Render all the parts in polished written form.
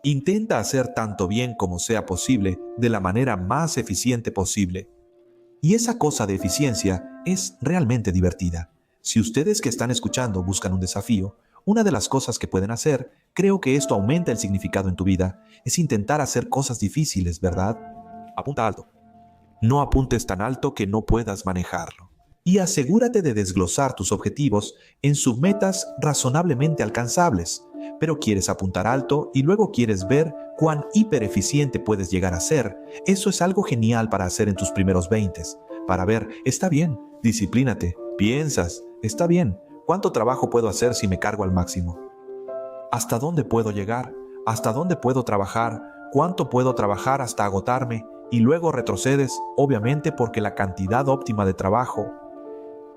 Intenta hacer tanto bien como sea posible de la manera más eficiente posible. Y esa cosa de eficiencia es realmente divertida. Si ustedes que están escuchando buscan un desafío, una de las cosas que pueden hacer, creo que esto aumenta el significado en tu vida, es intentar hacer cosas difíciles, ¿verdad? Apunta alto. No apuntes tan alto que no puedas manejarlo. Y asegúrate de desglosar tus objetivos en submetas razonablemente alcanzables. Pero quieres apuntar alto y luego quieres ver cuán hipereficiente puedes llegar a ser. Eso es algo genial para hacer en tus primeros 20. Para ver, está bien, disciplínate, piensas, está bien, ¿cuánto trabajo puedo hacer si me cargo al máximo? ¿Hasta dónde puedo llegar? ¿Hasta dónde puedo trabajar? ¿Cuánto puedo trabajar hasta agotarme? Y luego retrocedes, obviamente porque la cantidad óptima de trabajo.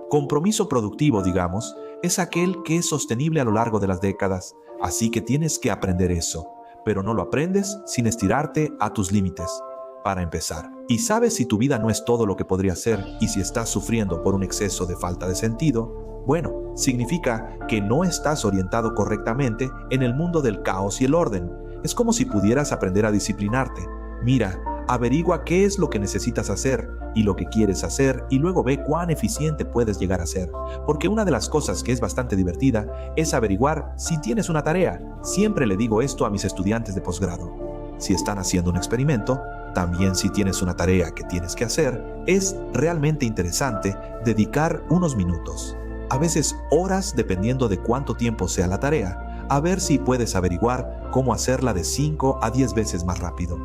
Compromiso productivo, digamos, es aquel que es sostenible a lo largo de las décadas, así que tienes que aprender eso, pero no lo aprendes sin estirarte a tus límites. Para empezar, y sabes si tu vida no es todo lo que podría ser y si estás sufriendo por un exceso de falta de sentido, bueno, significa que no estás orientado correctamente en el mundo del caos y el orden. Es como si pudieras aprender a disciplinarte. Mira, averigua qué es lo que necesitas hacer y lo que quieres hacer y luego ve cuán eficiente puedes llegar a ser. Porque una de las cosas que es bastante divertida es averiguar si tienes una tarea. Siempre le digo esto a mis estudiantes de posgrado. Si están haciendo un experimento, también si tienes una tarea que tienes que hacer, es realmente interesante dedicar unos minutos, a veces horas dependiendo de cuánto tiempo sea la tarea, a ver si puedes averiguar cómo hacerla de 5 a 10 veces más rápido.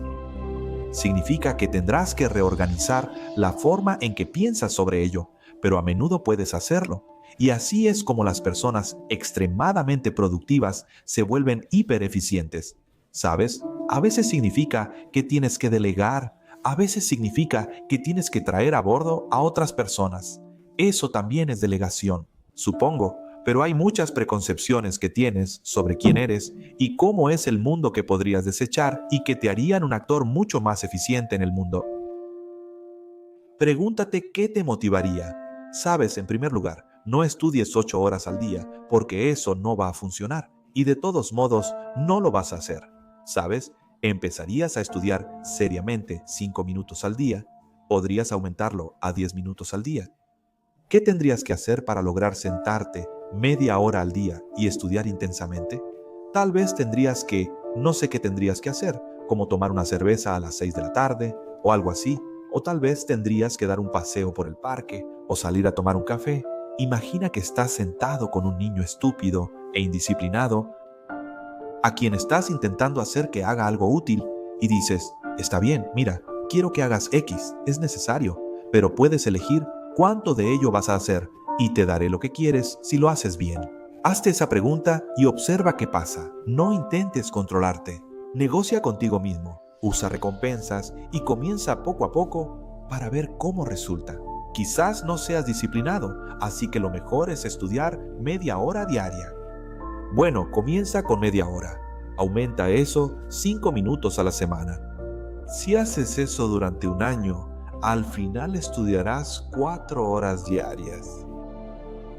Significa que tendrás que reorganizar la forma en que piensas sobre ello, pero a menudo puedes hacerlo. Y así es como las personas extremadamente productivas se vuelven hipereficientes. ¿Sabes? A veces significa que tienes que delegar, a veces significa que tienes que traer a bordo a otras personas. Eso también es delegación, supongo, pero hay muchas preconcepciones que tienes sobre quién eres y cómo es el mundo que podrías desechar y que te harían un actor mucho más eficiente en el mundo. Pregúntate qué te motivaría. Sabes, en primer lugar, no estudies 8 horas al día porque eso no va a funcionar y de todos modos no lo vas a hacer. ¿Sabes? Empezarías a estudiar seriamente 5 minutos al día. Podrías aumentarlo a 10 minutos al día. ¿Qué tendrías que hacer para lograr sentarte media hora al día y estudiar intensamente? Tal vez tendrías que, no sé qué tendrías que hacer, como tomar una cerveza a las 6 de la tarde o algo así, o tal vez tendrías que dar un paseo por el parque o salir a tomar un café. Imagina que estás sentado con un niño estúpido e indisciplinado a quien estás intentando hacer que haga algo útil y dices, está bien, mira, quiero que hagas X, es necesario, pero puedes elegir cuánto de ello vas a hacer y te daré lo que quieres si lo haces bien. Hazte esa pregunta y observa qué pasa. No intentes controlarte. Negocia contigo mismo, usa recompensas y comienza poco a poco para ver cómo resulta. Quizás no seas disciplinado, así que lo mejor es estudiar media hora diaria. Bueno, comienza con media hora. Aumenta eso 5 minutos a la semana. Si haces eso durante un año, al final estudiarás 4 horas diarias.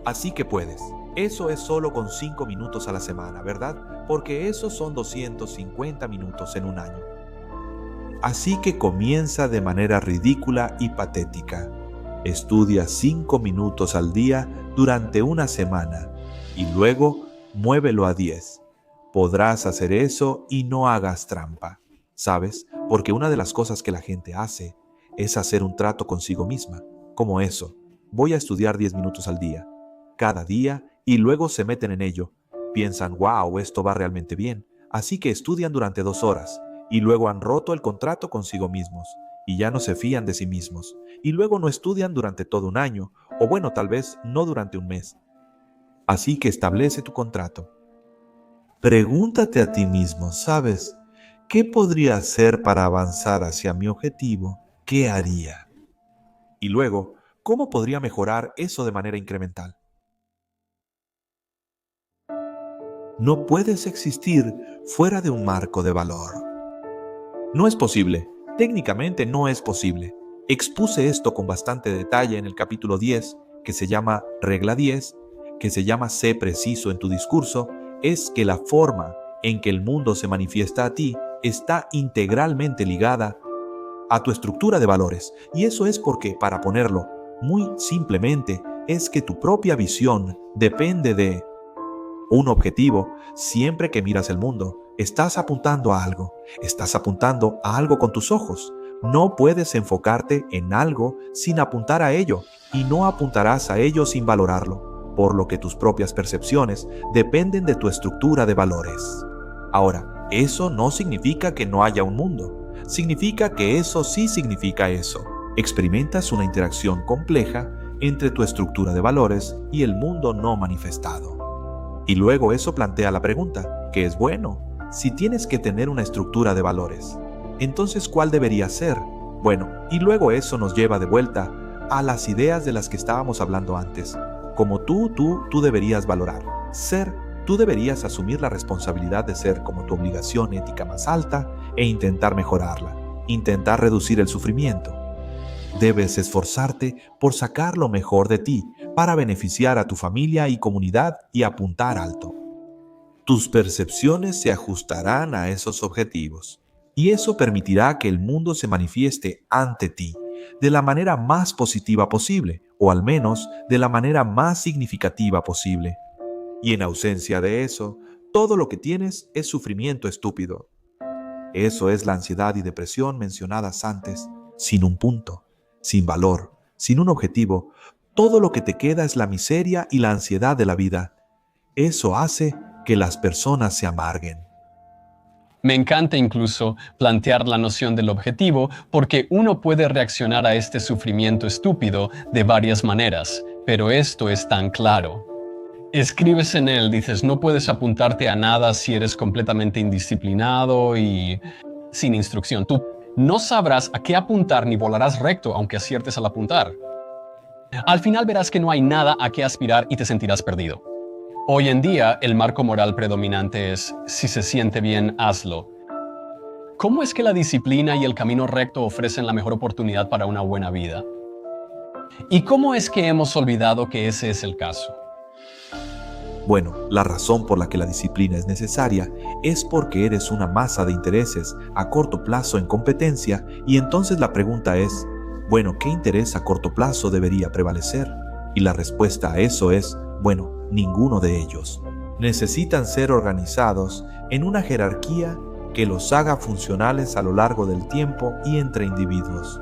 Así que puedes. Eso es solo con 5 minutos a la semana, ¿verdad? Porque esos son 250 minutos en un año. Así que comienza de manera ridícula y patética. Estudia 5 minutos al día durante una semana y luego muévelo a 10. Podrás hacer eso y no hagas trampa, ¿sabes? Porque una de las cosas que la gente hace es hacer un trato consigo misma, como eso. Voy a estudiar 10 minutos al día, cada día, y luego se meten en ello. Piensan, wow, esto va realmente bien. Así que estudian durante 2 horas, y luego han roto el contrato consigo mismos, y ya no se fían de sí mismos. Y luego no estudian durante todo un año, o bueno, tal vez no durante un mes. Así que establece tu contrato. Pregúntate a ti mismo, ¿sabes? ¿Qué podría hacer para avanzar hacia mi objetivo? ¿Qué haría? Y luego, ¿cómo podría mejorar eso de manera incremental? No puedes existir fuera de un marco de valor. No es posible. Técnicamente no es posible. Expuse esto con bastante detalle en el capítulo 10, que se llama Regla 10, que se llama Sé preciso en tu discurso, es que la forma en que el mundo se manifiesta a ti está integralmente ligada a tu estructura de valores. Y eso es porque, para ponerlo muy simplemente, es que tu propia visión depende de un objetivo. Siempre que miras el mundo, estás apuntando a algo. Estás apuntando a algo con tus ojos. No puedes enfocarte en algo sin apuntar a ello, y no apuntarás a ello sin valorarlo, por lo que tus propias percepciones dependen de tu estructura de valores. Ahora, eso no significa que no haya un mundo. Significa que eso sí significa eso. Experimentas una interacción compleja entre tu estructura de valores y el mundo no manifestado. Y luego eso plantea la pregunta, ¿qué es bueno? Si tienes que tener una estructura de valores, entonces ¿cuál debería ser? Bueno, y luego eso nos lleva de vuelta a las ideas de las que estábamos hablando antes. Como tú deberías valorar. Ser, tú deberías asumir la responsabilidad de ser como tu obligación ética más alta e intentar mejorarla. Intentar reducir el sufrimiento. Debes esforzarte por sacar lo mejor de ti para beneficiar a tu familia y comunidad y apuntar alto. Tus percepciones se ajustarán a esos objetivos, y eso permitirá que el mundo se manifieste ante ti de la manera más positiva posible, o al menos de la manera más significativa posible. Y en ausencia de eso, todo lo que tienes es sufrimiento estúpido. Eso es la ansiedad y depresión mencionadas antes, sin un punto, sin valor, sin un objetivo. Todo lo que te queda es la miseria y la ansiedad de la vida. Eso hace que las personas se amarguen. Me encanta incluso plantear la noción del objetivo porque uno puede reaccionar a este sufrimiento estúpido de varias maneras, pero esto es tan claro. Escribes en él, dices, no puedes apuntarte a nada si eres completamente indisciplinado y sin instrucción. Tú no sabrás a qué apuntar ni volarás recto aunque aciertes al apuntar. Al final verás que no hay nada a qué aspirar y te sentirás perdido. Hoy en día, el marco moral predominante es, si se siente bien, hazlo. ¿Cómo es que la disciplina y el camino recto ofrecen la mejor oportunidad para una buena vida? ¿Y cómo es que hemos olvidado que ese es el caso? Bueno, la razón por la que la disciplina es necesaria es porque eres una masa de intereses a corto plazo en competencia, y entonces la pregunta es, bueno, ¿qué interés a corto plazo debería prevalecer? Y la respuesta a eso es, bueno, ninguno de ellos. Necesitan ser organizados en una jerarquía que los haga funcionales a lo largo del tiempo y entre individuos.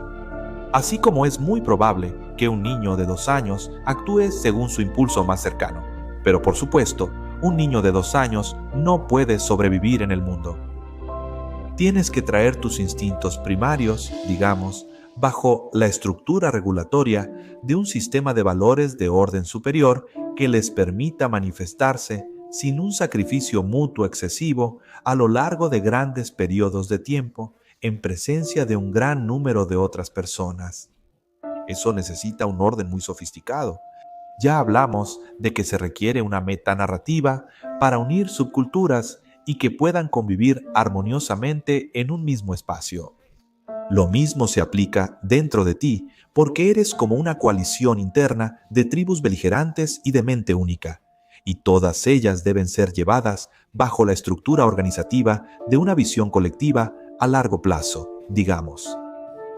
Así como es muy probable que un niño de 2 años actúe según su impulso más cercano. Pero por supuesto, un niño de 2 años no puede sobrevivir en el mundo. Tienes que traer tus instintos primarios, digamos, bajo la estructura regulatoria de un sistema de valores de orden superior que les permita manifestarse sin un sacrificio mutuo excesivo a lo largo de grandes periodos de tiempo en presencia de un gran número de otras personas. Eso necesita un orden muy sofisticado. Ya hablamos de que se requiere una metanarrativa para unir subculturas y que puedan convivir armoniosamente en un mismo espacio. Lo mismo se aplica dentro de ti, porque eres como una coalición interna de tribus beligerantes y de mente única, y todas ellas deben ser llevadas bajo la estructura organizativa de una visión colectiva a largo plazo, digamos.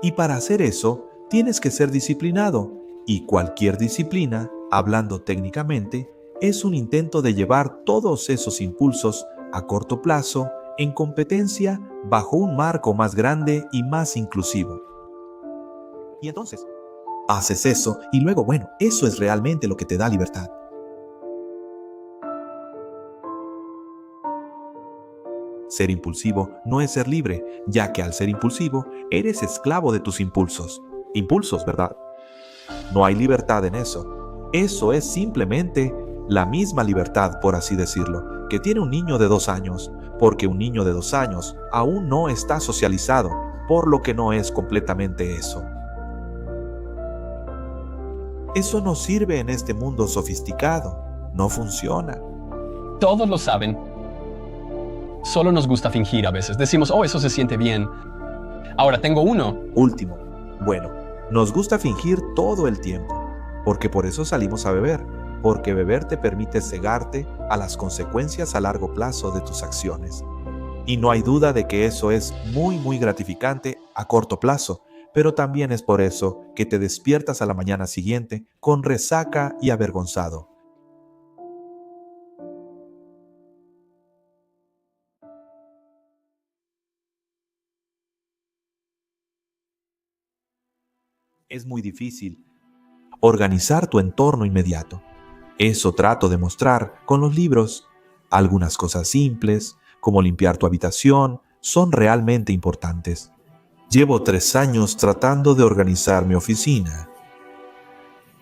Y para hacer eso, tienes que ser disciplinado, y cualquier disciplina, hablando técnicamente, es un intento de llevar todos esos impulsos a corto plazo en competencia bajo un marco más grande y más inclusivo. Y entonces, haces eso y luego, bueno, eso es realmente lo que te da libertad. Ser impulsivo no es ser libre, ya que al ser impulsivo, eres esclavo de tus impulsos. Impulsos, ¿verdad? No hay libertad en eso. Eso es simplemente la misma libertad, por así decirlo, que tiene un niño de 2 años, porque un niño de 2 años aún no está socializado, por lo que no es completamente eso. Eso no sirve en este mundo sofisticado, no funciona. Todos lo saben. Solo nos gusta fingir a veces. Decimos, oh, eso se siente bien. Ahora tengo uno. Último. Bueno, nos gusta fingir todo el tiempo, porque por eso salimos a beber, porque beber te permite cegarte a las consecuencias a largo plazo de tus acciones. Y no hay duda de que eso es muy gratificante a corto plazo, pero también es por eso que te despiertas a la mañana siguiente con resaca y avergonzado. Es muy difícil organizar tu entorno inmediato. Eso trato de mostrar con los libros. Algunas cosas simples, como limpiar tu habitación, son realmente importantes. Llevo 3 años tratando de organizar mi oficina.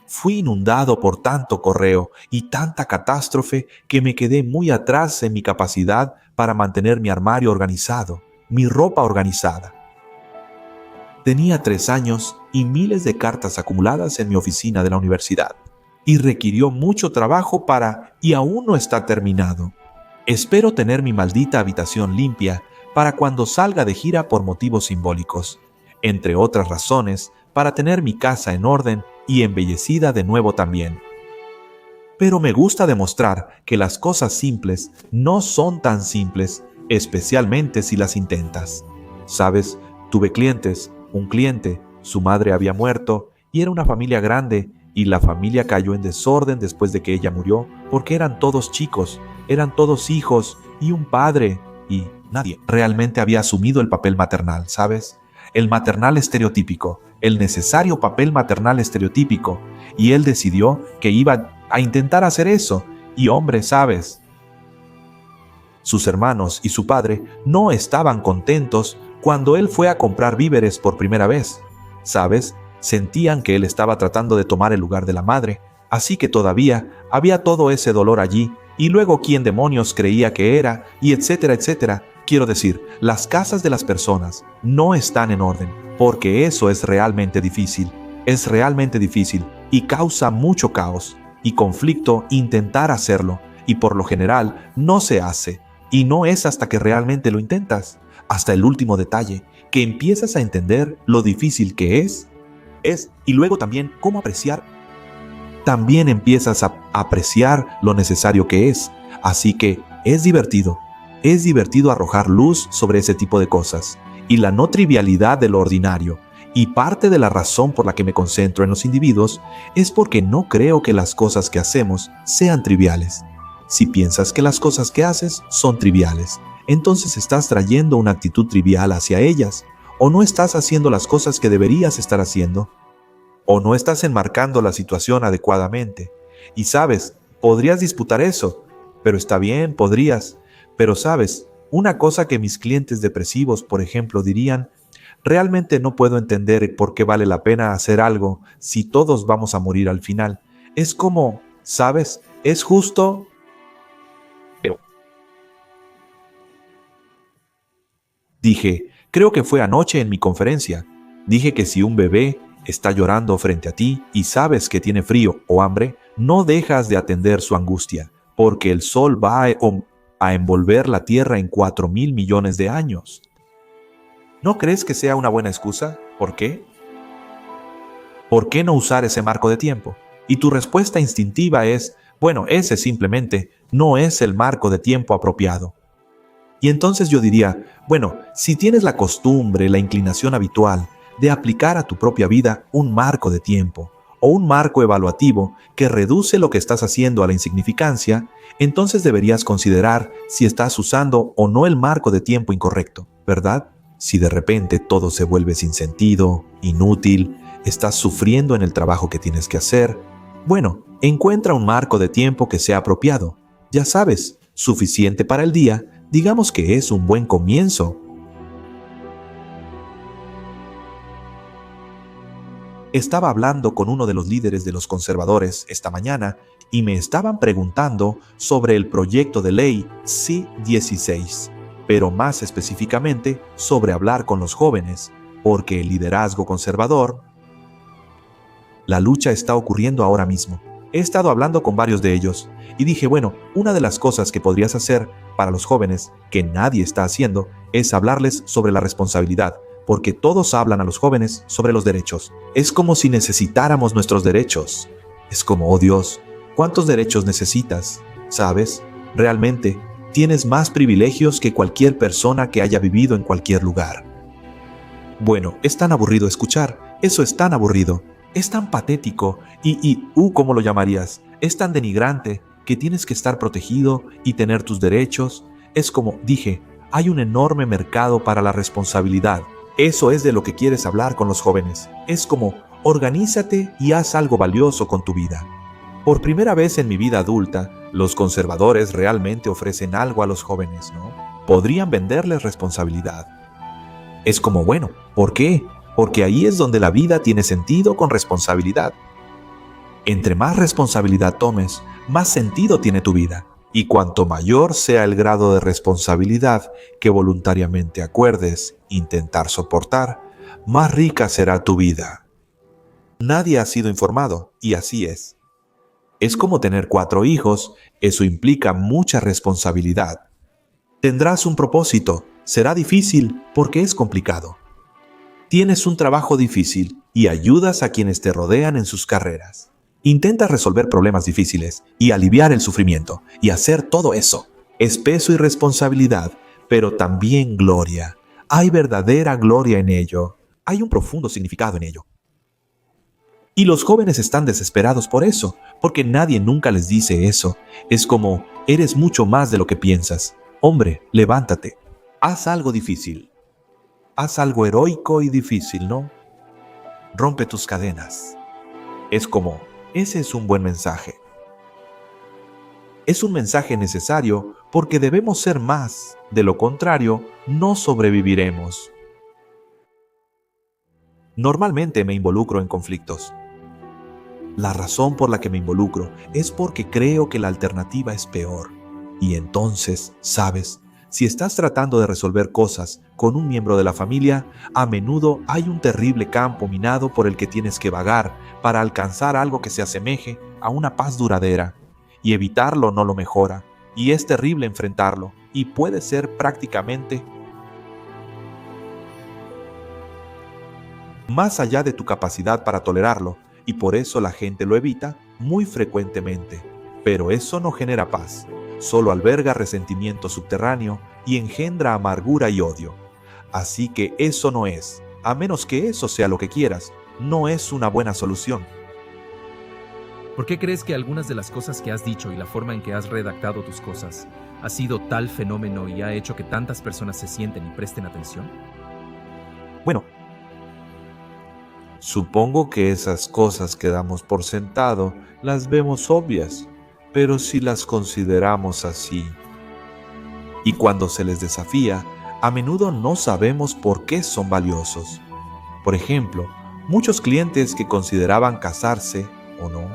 Fui inundado por tanto correo y tanta catástrofe que me quedé muy atrás en mi capacidad para mantener mi armario organizado, mi ropa organizada. Tenía 3 años y miles de cartas acumuladas en mi oficina de la universidad, y requirió mucho trabajo y aún no está terminado. Espero tener mi maldita habitación limpia para cuando salga de gira por motivos simbólicos, entre otras razones, para tener mi casa en orden y embellecida de nuevo también. Pero me gusta demostrar que las cosas simples no son tan simples, especialmente si las intentas. ¿Sabes? Tuve clientes. Un cliente, su madre había muerto y era una familia grande, y la familia cayó en desorden después de que ella murió, porque eran todos chicos, eran todos hijos y un padre, y nadie realmente había asumido el papel maternal, ¿sabes? El maternal estereotípico, el necesario papel maternal estereotípico, y él decidió que iba a intentar hacer eso, y hombre, ¿sabes? Sus hermanos y su padre no estaban contentos cuando él fue a comprar víveres por primera vez. ¿Sabes? Sentían que él estaba tratando de tomar el lugar de la madre, así que todavía había todo ese dolor allí, y luego quién demonios creía que era, y etcétera, etcétera. Quiero decir, las casas de las personas no están en orden, porque eso es realmente difícil, y causa mucho caos y conflicto intentar hacerlo, y por lo general no se hace, y no es hasta que realmente lo intentas, hasta el último detalle, que empiezas a entender lo difícil que es, y luego también cómo apreciar. También empiezas a apreciar lo necesario que es. Así que es divertido arrojar luz sobre ese tipo de cosas y la no trivialidad de lo ordinario. Y parte de la razón por la que me concentro en los individuos es porque no creo que las cosas que hacemos sean triviales. Si piensas que las cosas que haces son triviales, entonces estás trayendo una actitud trivial hacia ellas, o no estás haciendo las cosas que deberías estar haciendo, o no estás enmarcando la situación adecuadamente. Y sabes, podrías disputar eso, pero está bien, podrías. Pero sabes, una cosa que mis clientes depresivos, por ejemplo, dirían: realmente no puedo entender por qué vale la pena hacer algo si todos vamos a morir al final. Es como, ¿sabes? Es justo. Pero dije, creo que fue anoche en mi conferencia, dije que si un bebé está llorando frente a ti y sabes que tiene frío o hambre, no dejas de atender su angustia, porque el sol va a envolver la tierra en 4.000 millones de años. ¿No crees que sea una buena excusa? ¿Por qué? ¿Por qué no usar ese marco de tiempo? Y tu respuesta instintiva es: bueno, ese simplemente no es el marco de tiempo apropiado. Y entonces yo diría: bueno, si tienes la costumbre, la inclinación habitual de aplicar a tu propia vida un marco de tiempo o un marco evaluativo que reduce lo que estás haciendo a la insignificancia, entonces deberías considerar si estás usando o no el marco de tiempo incorrecto, ¿verdad? Si de repente todo se vuelve sin sentido, inútil, estás sufriendo en el trabajo que tienes que hacer, bueno, encuentra un marco de tiempo que sea apropiado. Ya sabes, suficiente para el día, digamos que es un buen comienzo. Estaba hablando con uno de los líderes de los conservadores esta mañana y me estaban preguntando sobre el proyecto de ley C-16, pero más específicamente sobre hablar con los jóvenes, porque el liderazgo conservador, la lucha está ocurriendo ahora mismo. He estado hablando con varios de ellos y dije, bueno, una de las cosas que podrías hacer para los jóvenes, que nadie está haciendo, es hablarles sobre la responsabilidad, porque todos hablan a los jóvenes sobre los derechos. Es como si necesitáramos nuestros derechos. Es como, oh Dios, ¿Cuántos derechos necesitas? ¿Sabes? Realmente, tienes más privilegios que cualquier persona que haya vivido en cualquier lugar. Bueno, es tan aburrido escuchar. Eso es tan aburrido. Es tan patético ¿cómo lo llamarías? Es tan denigrante que tienes que estar protegido y tener tus derechos. Es como, dije, hay un enorme mercado para la responsabilidad. Eso es de lo que quieres hablar con los jóvenes. Es como, organízate y haz algo valioso con tu vida. Por primera vez en mi vida adulta, los conservadores realmente ofrecen algo a los jóvenes, ¿no? Podrían venderles responsabilidad. Es como, bueno, ¿por qué? Porque ahí es donde la vida tiene sentido con responsabilidad. Entre más responsabilidad tomes, más sentido tiene tu vida. Y cuanto mayor sea el grado de responsabilidad que voluntariamente acuerdes intentar soportar, más rica será tu vida. Nadie ha sido informado, y así es. Es como tener 4 hijos, eso implica mucha responsabilidad. Tendrás un propósito, será difícil porque es complicado. Tienes un trabajo difícil y ayudas a quienes te rodean en sus carreras. Intentas resolver problemas difíciles y aliviar el sufrimiento y hacer todo eso. Es peso y responsabilidad, pero también gloria. Hay verdadera gloria en ello. Hay un profundo significado en ello. Y los jóvenes están desesperados por eso, porque nadie nunca les dice eso. Es como, eres mucho más de lo que piensas. Hombre, levántate. Haz algo difícil. Haz algo heroico y difícil, ¿no? Rompe tus cadenas. Es como, ese es un buen mensaje. Es un mensaje necesario porque debemos ser más. De lo contrario, no sobreviviremos. Normalmente me involucro en conflictos. La razón por la que me involucro es porque creo que la alternativa es peor. Y entonces, ¿sabes? Si estás tratando de resolver cosas con un miembro de la familia, a menudo hay un terrible campo minado por el que tienes que vagar para alcanzar algo que se asemeje a una paz duradera. Y evitarlo no lo mejora. Y es terrible enfrentarlo. Y puede ser prácticamente más allá de tu capacidad para tolerarlo. Y por eso la gente lo evita muy frecuentemente. Pero eso no genera paz. Solo alberga resentimiento subterráneo y engendra amargura y odio. Así que eso no es, a menos que eso sea lo que quieras, no es una buena solución. ¿Por qué crees que algunas de las cosas que has dicho y la forma en que has redactado tus cosas ha sido tal fenómeno y ha hecho que tantas personas se sienten y presten atención? Bueno, supongo que esas cosas que damos por sentado las vemos obvias, pero si las consideramos así, y cuando se les desafía, a menudo no sabemos por qué son valiosos. Por ejemplo, muchos clientes que consideraban casarse o no,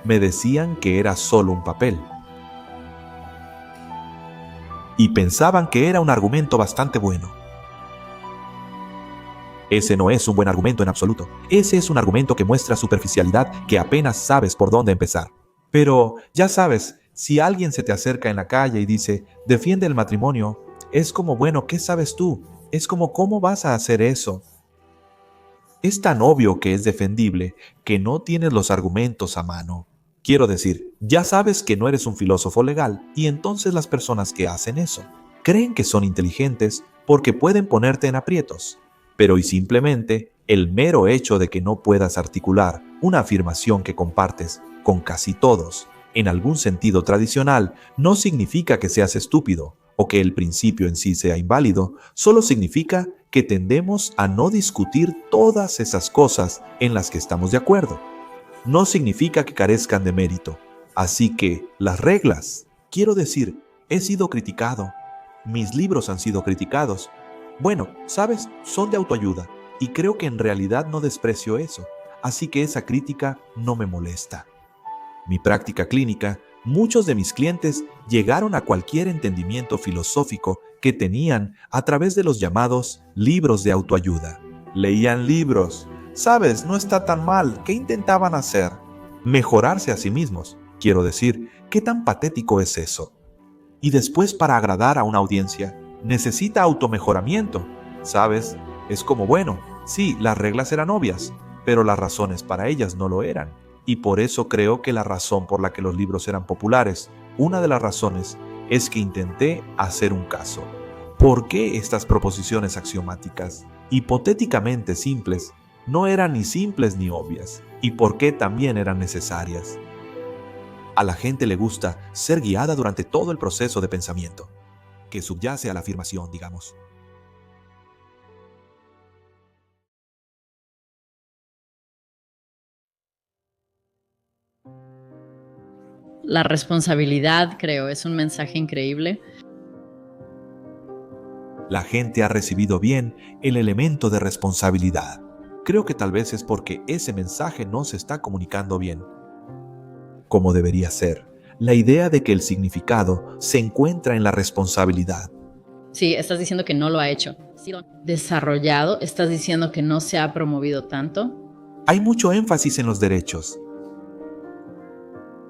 me decían que era solo un papel. Y pensaban que era un argumento bastante bueno. Ese no es un buen argumento en absoluto. Ese es un argumento que muestra superficialidad que apenas sabes por dónde empezar. Pero, ya sabes, si alguien se te acerca en la calle y dice, defiende el matrimonio, es como, bueno, ¿qué sabes tú? Es como, ¿cómo vas a hacer eso? Es tan obvio que es defendible que no tienes los argumentos a mano. Quiero decir, ya sabes que no eres un filósofo legal y entonces las personas que hacen eso creen que son inteligentes porque pueden ponerte en aprietos. Pero y simplemente el mero hecho de que no puedas articular una afirmación que compartes con casi todos en algún sentido tradicional no significa que seas estúpido o que el principio en sí sea inválido, solo significa que tendemos a no discutir todas esas cosas en las que estamos de acuerdo. No significa que carezcan de mérito. Así que las reglas, quiero decir, he sido criticado. Mis libros han sido criticados. Bueno, sabes, son de autoayuda y creo que en realidad no desprecio eso. Así que esa crítica no me molesta. Mi práctica clínica, muchos de mis clientes llegaron a cualquier entendimiento filosófico que tenían a través de los llamados libros de autoayuda. Leían libros. Sabes, no está tan mal. ¿Qué intentaban hacer? Mejorarse a sí mismos. Quiero decir, ¿qué tan patético es eso? Y después, para agradar a una audiencia, necesita automejoramiento. ¿Sabes? Es como, bueno, sí, las reglas eran obvias, pero las razones para ellas no lo eran. Y por eso creo que la razón por la que los libros eran populares, una de las razones, es que intenté hacer un caso. ¿Por qué estas proposiciones axiomáticas, hipotéticamente simples, no eran ni simples ni obvias? ¿Y por qué también eran necesarias? A la gente le gusta ser guiada durante todo el proceso de pensamiento, que subyace a la afirmación, digamos. La responsabilidad, creo, es un mensaje increíble. La gente ha recibido bien el elemento de responsabilidad. Creo que tal vez es porque ese mensaje no se está comunicando bien, como debería ser. La idea de que el significado se encuentra en la responsabilidad. Sí, estás diciendo que no lo ha hecho. Desarrollado, estás diciendo que no se ha promovido tanto. Hay mucho énfasis en los derechos.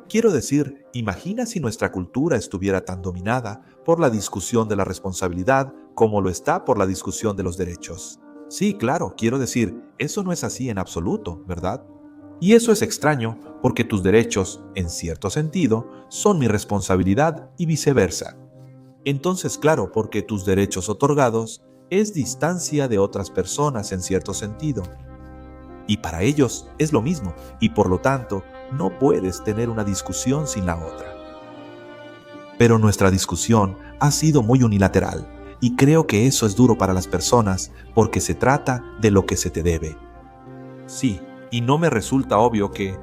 Quiero decir, imagina si nuestra cultura estuviera tan dominada por la discusión de la responsabilidad como lo está por la discusión de los derechos. Sí, claro, quiero decir, eso no es así en absoluto, ¿verdad? Y eso es extraño porque tus derechos, en cierto sentido, son mi responsabilidad y viceversa. Entonces, claro, porque tus derechos otorgados es distancia de otras personas en cierto sentido. Y para ellos es lo mismo, y por lo tanto, no puedes tener una discusión sin la otra. Pero nuestra discusión ha sido muy unilateral, y creo que eso es duro para las personas porque se trata de lo que se te debe. Sí, y no me resulta obvio que...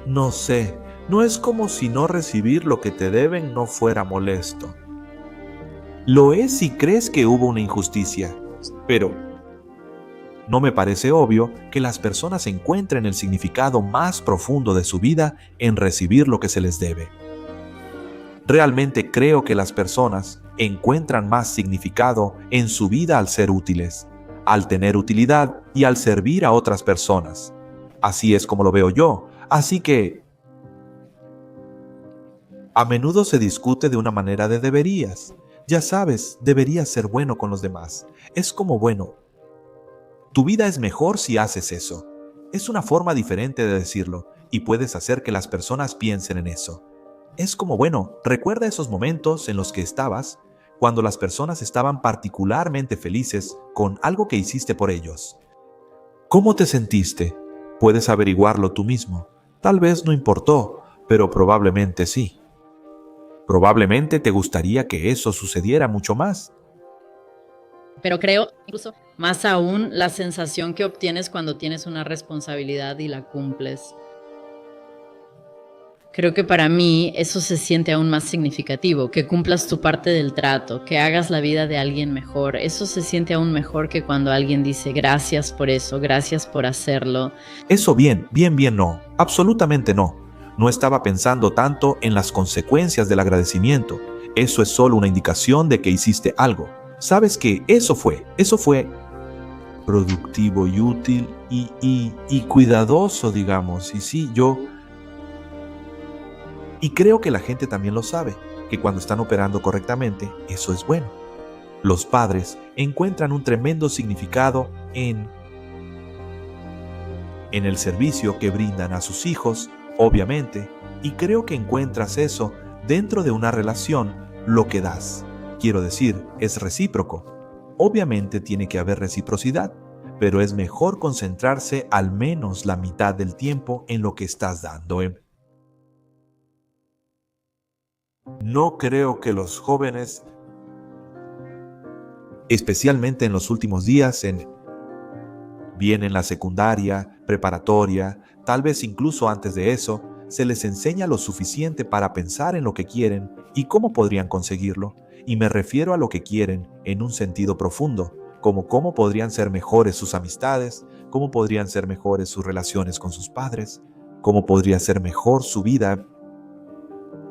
No sé, no es como si no recibir lo que te deben no fuera molesto. Lo es si crees que hubo una injusticia, pero no me parece obvio que las personas encuentren el significado más profundo de su vida en recibir lo que se les debe. Realmente creo que las personas encuentran más significado en su vida al ser útiles, al tener utilidad y al servir a otras personas. Así es como lo veo yo, así que a menudo se discute de una manera de deberías. Ya sabes, deberías ser bueno con los demás. Es como bueno. Tu vida es mejor si haces eso. Es una forma diferente de decirlo y puedes hacer que las personas piensen en eso. Es como, bueno, recuerda esos momentos en los que estabas cuando las personas estaban particularmente felices con algo que hiciste por ellos. ¿Cómo te sentiste? Puedes averiguarlo tú mismo. Tal vez no importó, pero probablemente sí. Probablemente te gustaría que eso sucediera mucho más. Pero creo, incluso más aún, la sensación que obtienes cuando tienes una responsabilidad y la cumples. Creo que para mí eso se siente aún más significativo, que cumplas tu parte del trato, que hagas la vida de alguien mejor. Eso se siente aún mejor que cuando alguien dice gracias por eso, gracias por hacerlo. Eso bien no, absolutamente no. No estaba pensando tanto en las consecuencias del agradecimiento. Eso es solo una indicación de que hiciste algo. Sabes que eso fue productivo y útil y cuidadoso, digamos. Y sí, Y creo que la gente también lo sabe, que cuando están operando correctamente, eso es bueno. Los padres encuentran un tremendo significado en el servicio que brindan a sus hijos, obviamente, y creo que encuentras eso dentro de una relación, lo que das. Quiero decir, es recíproco. Obviamente tiene que haber reciprocidad, pero es mejor concentrarse al menos la mitad del tiempo en lo que estás dando. No creo que los jóvenes, especialmente en los últimos días, bien en la secundaria, preparatoria, tal vez incluso antes de eso, se les enseña lo suficiente para pensar en lo que quieren y cómo podrían conseguirlo. Y me refiero a lo que quieren en un sentido profundo, como cómo podrían ser mejores sus amistades, cómo podrían ser mejores sus relaciones con sus padres, cómo podría ser mejor su vida.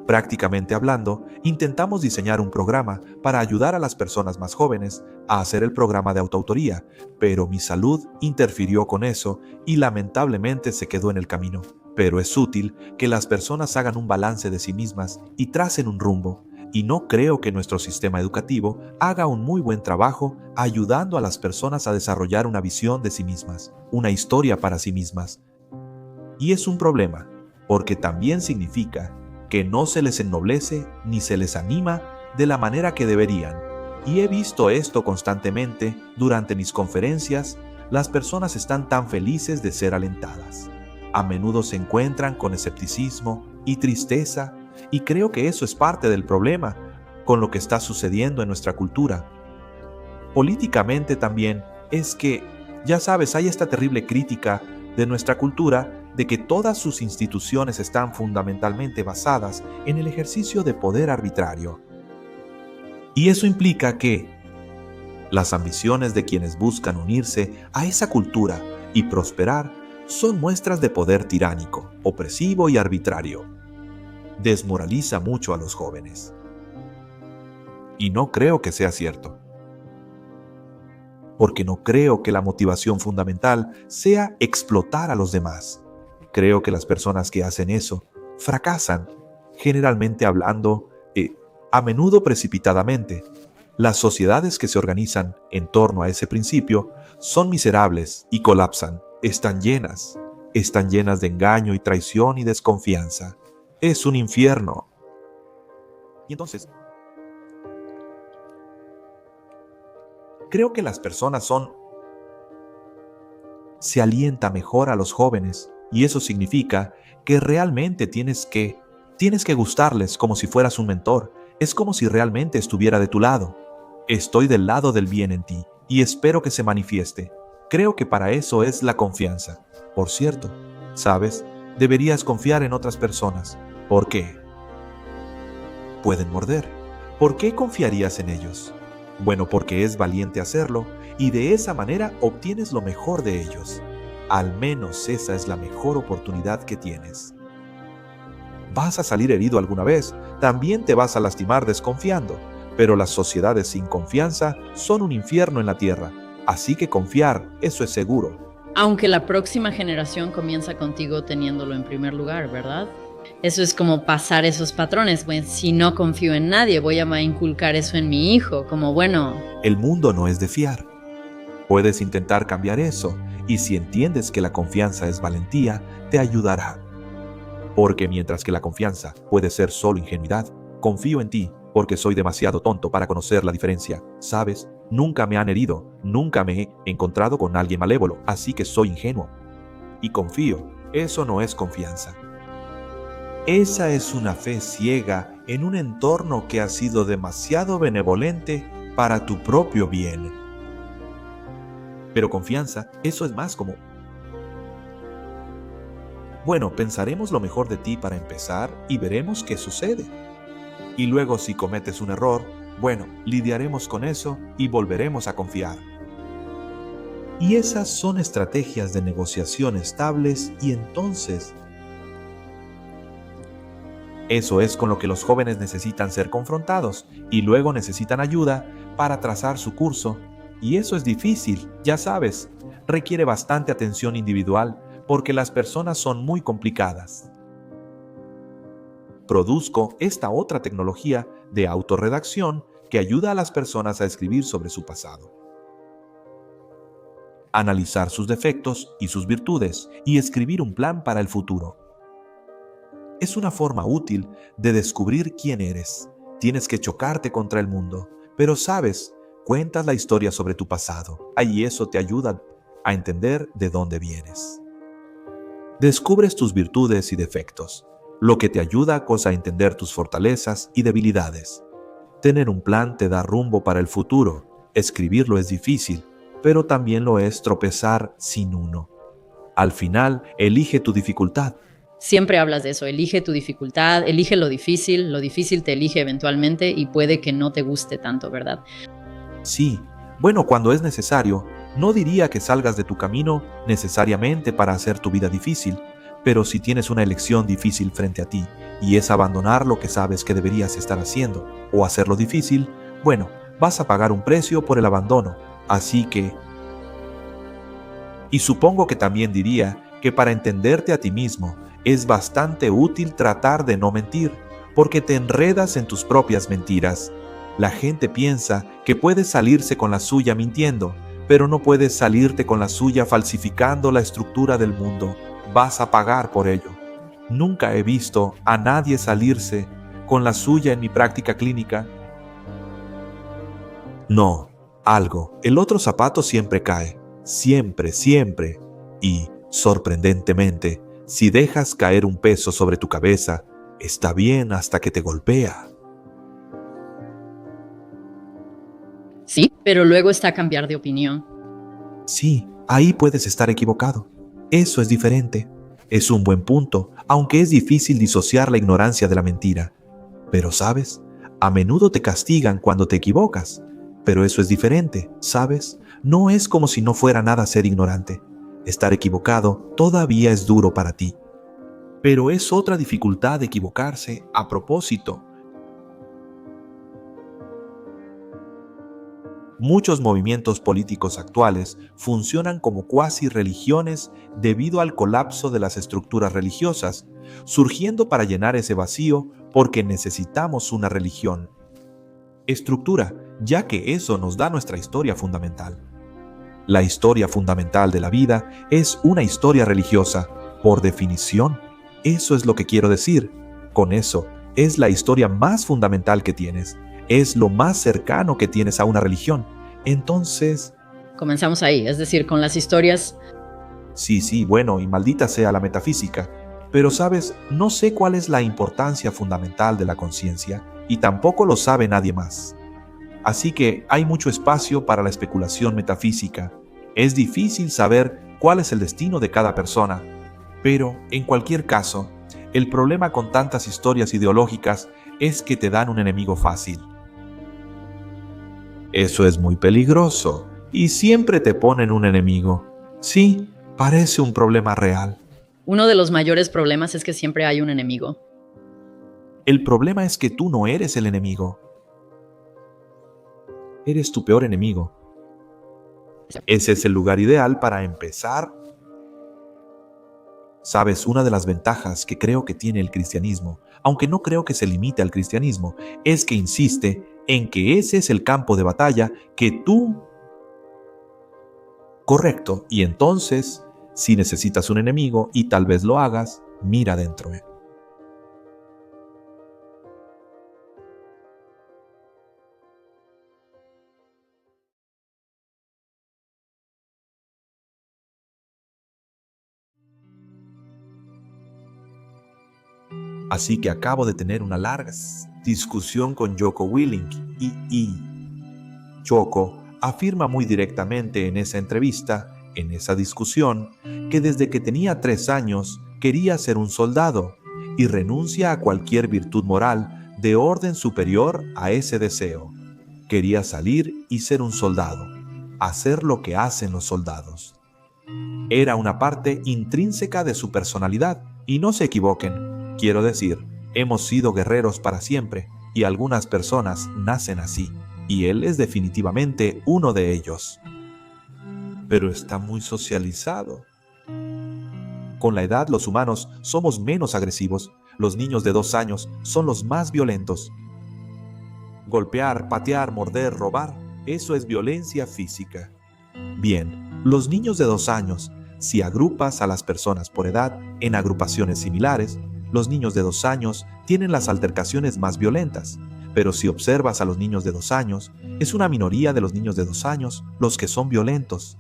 Prácticamente hablando, intentamos diseñar un programa para ayudar a las personas más jóvenes a hacer el programa de autoautoría, pero mi salud interfirió con eso y lamentablemente se quedó en el camino. Pero es útil que las personas hagan un balance de sí mismas y tracen un rumbo. y no creo que nuestro sistema educativo haga un muy buen trabajo ayudando a las personas a desarrollar una visión de sí mismas, una historia para sí mismas. Y es un problema, porque también significa que no se les ennoblece ni se les anima de la manera que deberían. Y he visto esto constantemente durante mis conferencias. Las personas están tan felices de ser alentadas. A menudo se encuentran con escepticismo y tristeza, y creo que eso es parte del problema con lo que está sucediendo en nuestra cultura. Políticamente también es que, ya sabes, hay esta terrible crítica de nuestra cultura de que todas sus instituciones están fundamentalmente basadas en el ejercicio de poder arbitrario. Y eso implica que las ambiciones de quienes buscan unirse a esa cultura y prosperar son muestras de poder tiránico, opresivo y arbitrario. Desmoraliza mucho a los jóvenes. Y no creo que sea cierto. Porque no creo que la motivación fundamental sea explotar a los demás. Creo que las personas que hacen eso fracasan, generalmente hablando, a menudo precipitadamente. Las sociedades que se organizan en torno a ese principio son miserables y colapsan. Están llenas de engaño y traición y desconfianza. Es un infierno. Y entonces, creo que las personas se alienta mejor a los jóvenes, y eso significa que realmente tienes que gustarles como si fueras un mentor. Es como si realmente estuviera de tu lado. Estoy del lado del bien en ti, y espero que se manifieste. Creo que para eso es la confianza. Por cierto, ¿sabes? Deberías confiar en otras personas. ¿Por qué? Pueden morder. ¿Por qué confiarías en ellos? Bueno, porque es valiente hacerlo, y de esa manera obtienes lo mejor de ellos. Al menos esa es la mejor oportunidad que tienes. ¿Vas a salir herido alguna vez? También te vas a lastimar desconfiando, pero las sociedades sin confianza son un infierno en la tierra. Así que confiar, eso es seguro. Aunque la próxima generación comienza contigo teniéndolo en primer lugar, ¿verdad? Eso es como pasar esos patrones. Pues, si no confío en nadie, voy a inculcar eso en mi hijo, como bueno. El mundo no es de fiar. Puedes intentar cambiar eso, y si entiendes que la confianza es valentía, te ayudará. Porque mientras que la confianza puede ser solo ingenuidad, confío en ti, porque soy demasiado tonto para conocer la diferencia. ¿Sabes? Nunca me han herido, nunca me he encontrado con alguien malévolo, así que soy ingenuo. Y confío, eso no es confianza. Esa es una fe ciega en un entorno que ha sido demasiado benevolente para tu propio bien. Pero confianza, eso es más como... Bueno, pensaremos lo mejor de ti para empezar y veremos qué sucede. Y luego si cometes un error, bueno, lidiaremos con eso y volveremos a confiar. Y esas son estrategias de negociación estables y entonces... Eso es con lo que los jóvenes necesitan ser confrontados y luego necesitan ayuda para trazar su curso. Y eso es difícil, ya sabes, requiere bastante atención individual porque las personas son muy complicadas. Produzco esta otra tecnología de autorredacción que ayuda a las personas a escribir sobre su pasado, analizar sus defectos y sus virtudes y escribir un plan para el futuro. Es una forma útil de descubrir quién eres. Tienes que chocarte contra el mundo, pero sabes, cuentas la historia sobre tu pasado. Ahí eso te ayuda a entender de dónde vienes. Descubres tus virtudes y defectos, lo que te ayuda a entender tus fortalezas y debilidades. Tener un plan te da rumbo para el futuro. Escribirlo es difícil, pero también lo es tropezar sin uno. Al final, elige tu dificultad. Siempre hablas de eso, elige tu dificultad, elige lo difícil te elige eventualmente y puede que no te guste tanto, ¿verdad? Sí, bueno, cuando es necesario, no diría que salgas de tu camino necesariamente para hacer tu vida difícil, pero si tienes una elección difícil frente a ti y es abandonar lo que sabes que deberías estar haciendo o hacerlo difícil, bueno, vas a pagar un precio por el abandono, así que... Y supongo que también diría que para entenderte a ti mismo, es bastante útil tratar de no mentir, porque te enredas en tus propias mentiras. La gente piensa que puedes salirse con la suya mintiendo, pero no puedes salirte con la suya falsificando la estructura del mundo. Vas a pagar por ello. Nunca he visto a nadie salirse con la suya en mi práctica clínica. No, algo. El otro zapato siempre cae. Siempre, siempre. Y, sorprendentemente, si dejas caer un peso sobre tu cabeza, está bien hasta que te golpea. Sí, pero luego está a cambiar de opinión. Sí, ahí puedes estar equivocado. Eso es diferente. Es un buen punto, aunque es difícil disociar la ignorancia de la mentira. Pero, ¿sabes? A menudo te castigan cuando te equivocas. Pero eso es diferente, ¿sabes? No es como si no fuera nada ser ignorante. Estar equivocado todavía es duro para ti. Pero es otra dificultad de equivocarse a propósito. Muchos movimientos políticos actuales funcionan como cuasi religiones debido al colapso de las estructuras religiosas, surgiendo para llenar ese vacío porque necesitamos una religión. Estructura, ya que eso nos da nuestra historia fundamental. La historia fundamental de la vida es una historia religiosa, por definición. Eso es lo que quiero decir. Con eso, es la historia más fundamental que tienes. Es lo más cercano que tienes a una religión. Entonces... Comenzamos ahí, es decir, con las historias. Sí, bueno, y maldita sea la metafísica. Pero, ¿sabes? No sé cuál es la importancia fundamental de la conciencia, y tampoco lo sabe nadie más. Así que hay mucho espacio para la especulación metafísica. Es difícil saber cuál es el destino de cada persona. Pero, en cualquier caso, el problema con tantas historias ideológicas es que te dan un enemigo fácil. Eso es muy peligroso, y siempre te ponen un enemigo. Sí, parece un problema real. Uno de los mayores problemas es que siempre hay un enemigo. El problema es que tú no eres el enemigo. Eres tu peor enemigo. Ese es el lugar ideal para empezar. Sabes, una de las ventajas que creo que tiene el cristianismo, aunque no creo que se limite al cristianismo, es que insiste en que ese es el campo de batalla que tú... Correcto, y entonces, si necesitas un enemigo y tal vez lo hagas, mira dentro. Así que acabo de tener una larga discusión con Jocko Willink y Jocko afirma muy directamente en esa entrevista, en esa discusión, que desde que tenía 3 años quería ser un soldado y renuncia a cualquier virtud moral de orden superior a ese deseo. Quería salir y ser un soldado, hacer lo que hacen los soldados. Era una parte intrínseca de su personalidad, y no se equivoquen. Quiero decir, hemos sido guerreros para siempre, y algunas personas nacen así, y él es definitivamente uno de ellos. Pero está muy socializado. Con la edad, los humanos somos menos agresivos. Los niños de 2 años son los más violentos. Golpear, patear, morder, robar, eso es violencia física. Bien, los niños de 2 años, si agrupas a las personas por edad en agrupaciones similares, los niños de 2 años tienen las altercaciones más violentas, pero si observas a los niños de 2 años, es una minoría de los niños de 2 años los que son violentos.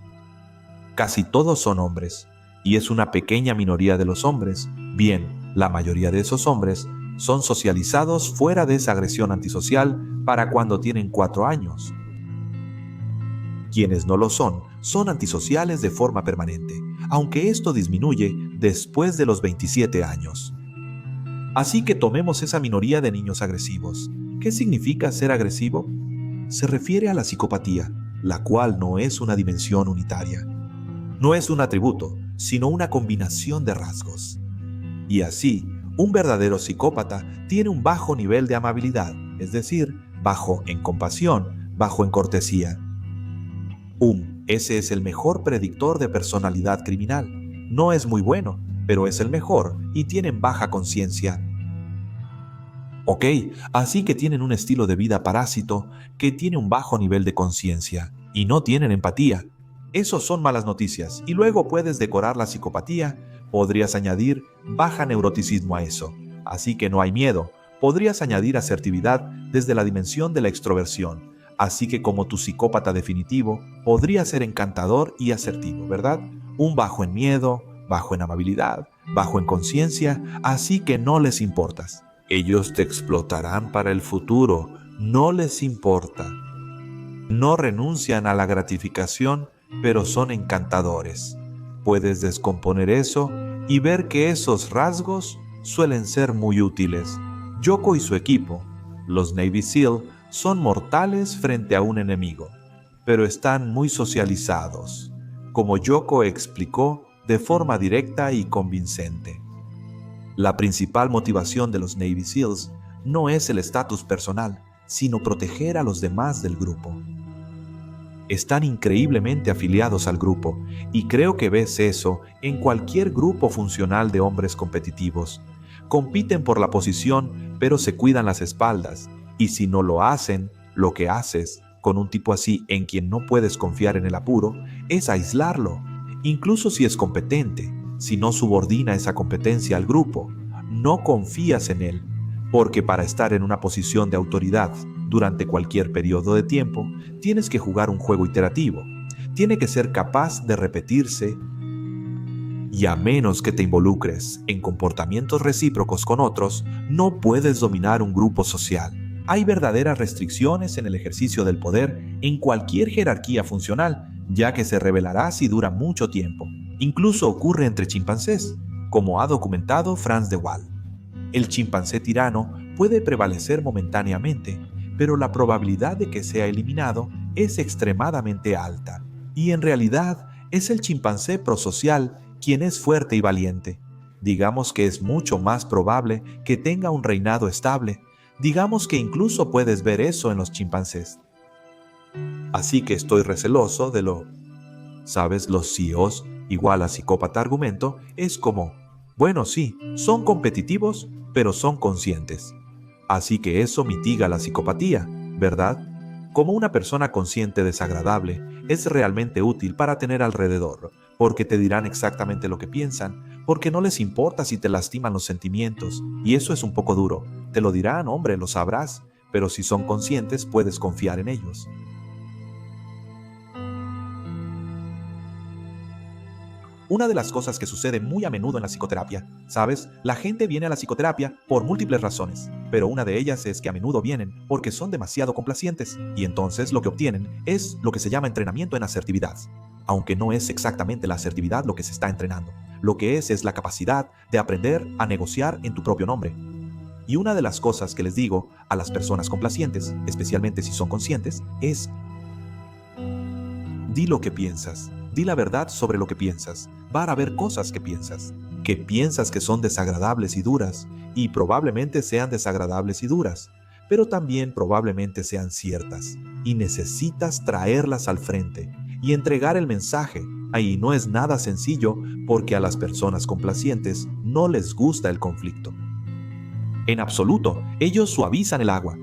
Casi todos son hombres, y es una pequeña minoría de los hombres. Bien, la mayoría de esos hombres son socializados fuera de esa agresión antisocial para cuando tienen 4 años. Quienes no lo son antisociales de forma permanente, aunque esto disminuye después de los 27 años. Así que tomemos esa minoría de niños agresivos. ¿Qué significa ser agresivo? Se refiere a la psicopatía, la cual no es una dimensión unitaria. No es un atributo, sino una combinación de rasgos. Y así, un verdadero psicópata tiene un bajo nivel de amabilidad, es decir, bajo en compasión, bajo en cortesía. Ese es el mejor predictor de personalidad criminal. No es muy bueno, pero es el mejor y tienen baja conciencia. Ok, así que tienen un estilo de vida parásito que tiene un bajo nivel de conciencia y no tienen empatía. Esos son malas noticias. Y luego puedes decorar la psicopatía, podrías añadir baja neuroticismo a eso. Así que no hay miedo. Podrías añadir asertividad desde la dimensión de la extroversión. Así que como tu psicópata definitivo, podría ser encantador y asertivo, ¿verdad? Un bajo en miedo, bajo en amabilidad, bajo en conciencia, así que no les importas. Ellos te explotarán para el futuro, no les importa. No renuncian a la gratificación, pero son encantadores. Puedes descomponer eso y ver que esos rasgos suelen ser muy útiles. Yoko y su equipo, los Navy SEAL, son mortales frente a un enemigo, pero están muy socializados, como Yoko explicó de forma directa y convincente. La principal motivación de los Navy SEALs no es el estatus personal, sino proteger a los demás del grupo. Están increíblemente afiliados al grupo, y creo que ves eso en cualquier grupo funcional de hombres competitivos. Compiten por la posición, pero se cuidan las espaldas, y si no lo hacen, lo que haces con un tipo así en quien no puedes confiar en el apuro es aislarlo, incluso si es competente. Si no subordina esa competencia al grupo, no confías en él, porque para estar en una posición de autoridad durante cualquier periodo de tiempo, tienes que jugar un juego iterativo. Tiene que ser capaz de repetirse, y a menos que te involucres en comportamientos recíprocos con otros, no puedes dominar un grupo social. Hay verdaderas restricciones en el ejercicio del poder en cualquier jerarquía funcional, ya que se revelará si dura mucho tiempo. Incluso ocurre entre chimpancés, como ha documentado Frans de Waal. El chimpancé tirano puede prevalecer momentáneamente, pero la probabilidad de que sea eliminado es extremadamente alta. Y en realidad es el chimpancé prosocial quien es fuerte y valiente. Digamos que es mucho más probable que tenga un reinado estable. Digamos que incluso puedes ver eso en los chimpancés. Así que estoy receloso de lo... ¿Sabes? Los CEOs igual a psicópata argumento es como, bueno, sí, son competitivos, pero son conscientes. Así que eso mitiga la psicopatía, ¿verdad? Como una persona consciente desagradable es realmente útil para tener alrededor, porque te dirán exactamente lo que piensan, porque no les importa si te lastiman los sentimientos, y eso es un poco duro. Te lo dirán, hombre, lo sabrás, pero si son conscientes puedes confiar en ellos. Una de las cosas que sucede muy a menudo en la psicoterapia, ¿sabes? La gente viene a la psicoterapia por múltiples razones, pero una de ellas es que a menudo vienen porque son demasiado complacientes, y entonces lo que obtienen es lo que se llama entrenamiento en asertividad. Aunque no es exactamente la asertividad lo que se está entrenando, lo que es la capacidad de aprender a negociar en tu propio nombre. Y una de las cosas que les digo a las personas complacientes, especialmente si son conscientes, es: di lo que piensas. Di la verdad sobre lo que piensas. Va a haber cosas que piensas que son desagradables y duras, y probablemente sean desagradables y duras, pero también probablemente sean ciertas, y necesitas traerlas al frente y entregar el mensaje. Ahí no es nada sencillo porque a las personas complacientes no les gusta el conflicto. En absoluto, ellos suavizan el agua,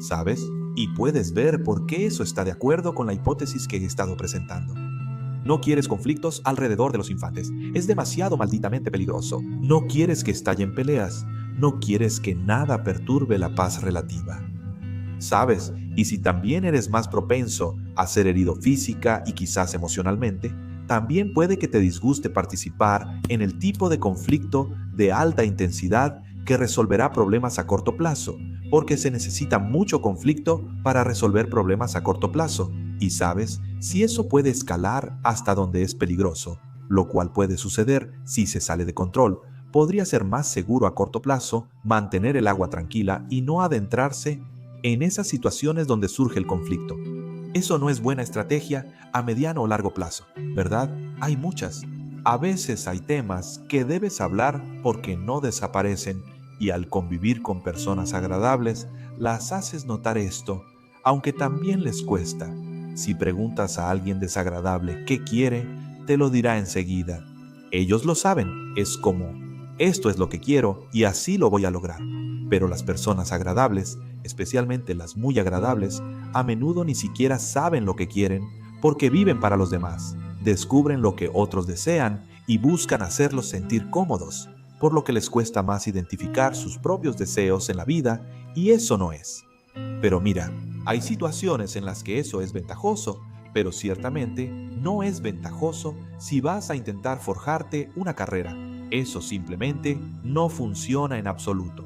¿sabes? Y puedes ver por qué eso está de acuerdo con la hipótesis que he estado presentando. No quieres conflictos alrededor de los infantes. Es demasiado malditamente peligroso. No quieres que estallen peleas. No quieres que nada perturbe la paz relativa. ¿Sabes? Y si también eres más propenso a ser herido física y quizás emocionalmente, también puede que te disguste participar en el tipo de conflicto de alta intensidad que resolverá problemas a corto plazo, porque se necesita mucho conflicto para resolver problemas a corto plazo. Y sabes, si eso puede escalar hasta donde es peligroso, lo cual puede suceder si se sale de control, podría ser más seguro a corto plazo mantener el agua tranquila y no adentrarse en esas situaciones donde surge el conflicto. Eso no es buena estrategia a mediano o largo plazo, ¿verdad? Hay muchas. A veces hay temas que debes hablar porque no desaparecen, y al convivir con personas agradables, las haces notar esto, aunque también les cuesta. Si preguntas a alguien desagradable qué quiere, te lo dirá enseguida. Ellos lo saben, es como, esto es lo que quiero y así lo voy a lograr. Pero las personas agradables, especialmente las muy agradables, a menudo ni siquiera saben lo que quieren porque viven para los demás, descubren lo que otros desean y buscan hacerlos sentir cómodos, por lo que les cuesta más identificar sus propios deseos en la vida y eso no es. Pero mira, hay situaciones en las que eso es ventajoso, pero ciertamente no es ventajoso si vas a intentar forjarte una carrera. Eso simplemente no funciona en absoluto.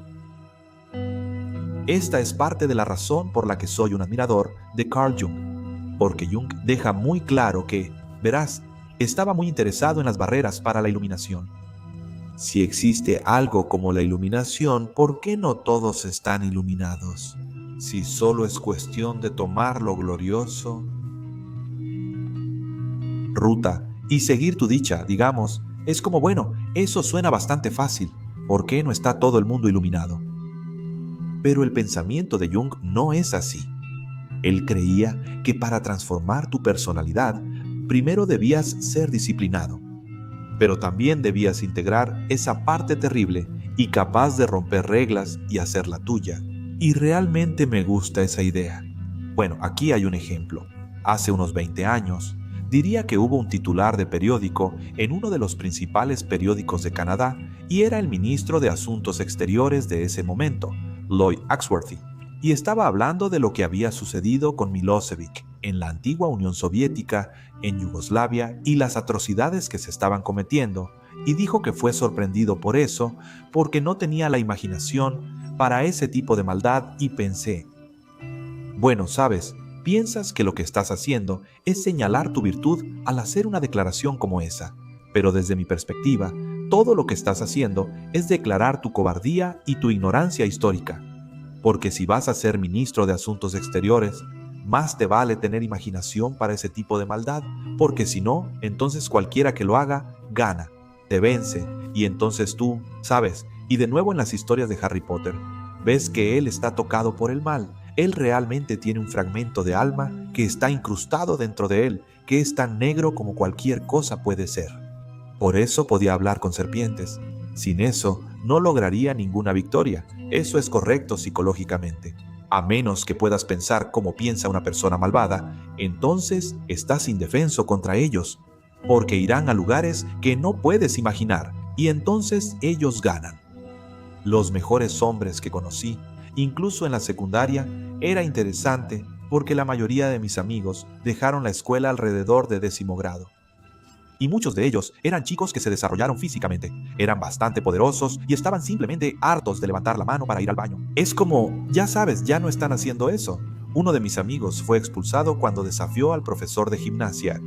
Esta es parte de la razón por la que soy un admirador de Carl Jung, porque Jung deja muy claro que, verás, estaba muy interesado en las barreras para la iluminación. Si existe algo como la iluminación, ¿por qué no todos están iluminados? Si solo es cuestión de tomar lo glorioso, ruta y seguir tu dicha, digamos, es como, bueno, eso suena bastante fácil. ¿Por qué no está todo el mundo iluminado? Pero el pensamiento de Jung no es así. Él creía que para transformar tu personalidad, primero debías ser disciplinado, pero también debías integrar esa parte terrible y capaz de romper reglas y hacerla tuya. Y realmente me gusta esa idea. Bueno, aquí hay un ejemplo. Hace unos 20 años, diría que hubo un titular de periódico en uno de los principales periódicos de Canadá y era el ministro de Asuntos Exteriores de ese momento, Lloyd Axworthy, y estaba hablando de lo que había sucedido con Milosevic en la antigua Unión Soviética, en Yugoslavia y las atrocidades que se estaban cometiendo, y dijo que fue sorprendido por eso porque no tenía la imaginación para ese tipo de maldad y pensé, bueno, sabes, piensas que lo que estás haciendo es señalar tu virtud al hacer una declaración como esa, pero desde mi perspectiva, todo lo que estás haciendo es declarar tu cobardía y tu ignorancia histórica, porque si vas a ser ministro de Asuntos Exteriores, más te vale tener imaginación para ese tipo de maldad, porque si no, entonces cualquiera que lo haga, gana, te vence, y entonces tú, sabes, y de nuevo en las historias de Harry Potter, ves que él está tocado por el mal. Él realmente tiene un fragmento de alma que está incrustado dentro de él, que es tan negro como cualquier cosa puede ser. Por eso podía hablar con serpientes. Sin eso, no lograría ninguna victoria. Eso es correcto psicológicamente. A menos que puedas pensar como piensa una persona malvada, entonces estás indefenso contra ellos, porque irán a lugares que no puedes imaginar, y entonces ellos ganan. Los mejores hombres que conocí, incluso en la secundaria, era interesante porque la mayoría de mis amigos dejaron la escuela alrededor de 10º grado. Y muchos de ellos eran chicos que se desarrollaron físicamente, eran bastante poderosos y estaban simplemente hartos de levantar la mano para ir al baño. Es como, ya sabes, ya no están haciendo eso. Uno de mis amigos fue expulsado cuando desafió al profesor de gimnasia.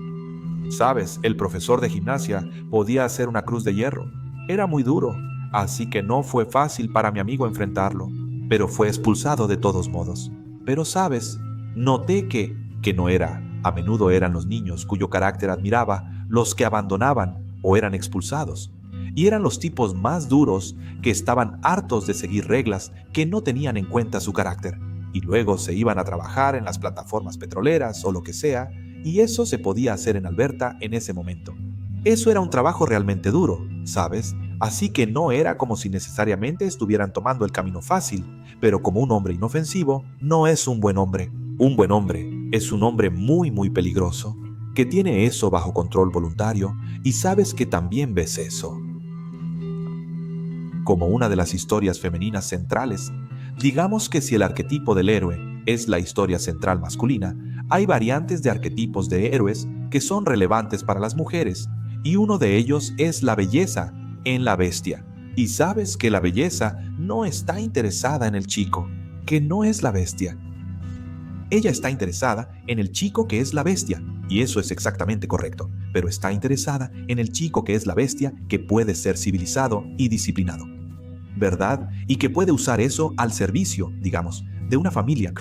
Sabes, el profesor de gimnasia podía hacer una cruz de hierro. Era muy duro, así que no fue fácil para mi amigo enfrentarlo, pero fue expulsado de todos modos. Pero sabes, noté que no era. A menudo eran los niños cuyo carácter admiraba los que abandonaban o eran expulsados. Y eran los tipos más duros que estaban hartos de seguir reglas que no tenían en cuenta su carácter. Y luego se iban a trabajar en las plataformas petroleras o lo que sea, y eso se podía hacer en Alberta en ese momento. Eso era un trabajo realmente duro, ¿sabes? Así que no era como si necesariamente estuvieran tomando el camino fácil, pero como un hombre inofensivo, no es un buen hombre. Un buen hombre es un hombre muy peligroso, que tiene eso bajo control voluntario, y sabes que también ves eso. Como una de las historias femeninas centrales, digamos que si el arquetipo del héroe es la historia central masculina, hay variantes de arquetipos de héroes que son relevantes para las mujeres, y uno de ellos es la belleza en la bestia. Y sabes que la belleza no está interesada en el chico, que no es la bestia. Ella está interesada en el chico que es la bestia, y eso es exactamente correcto, pero está interesada en el chico que es la bestia, que puede ser civilizado y disciplinado, ¿verdad? Y que puede usar eso al servicio, digamos, de una familia.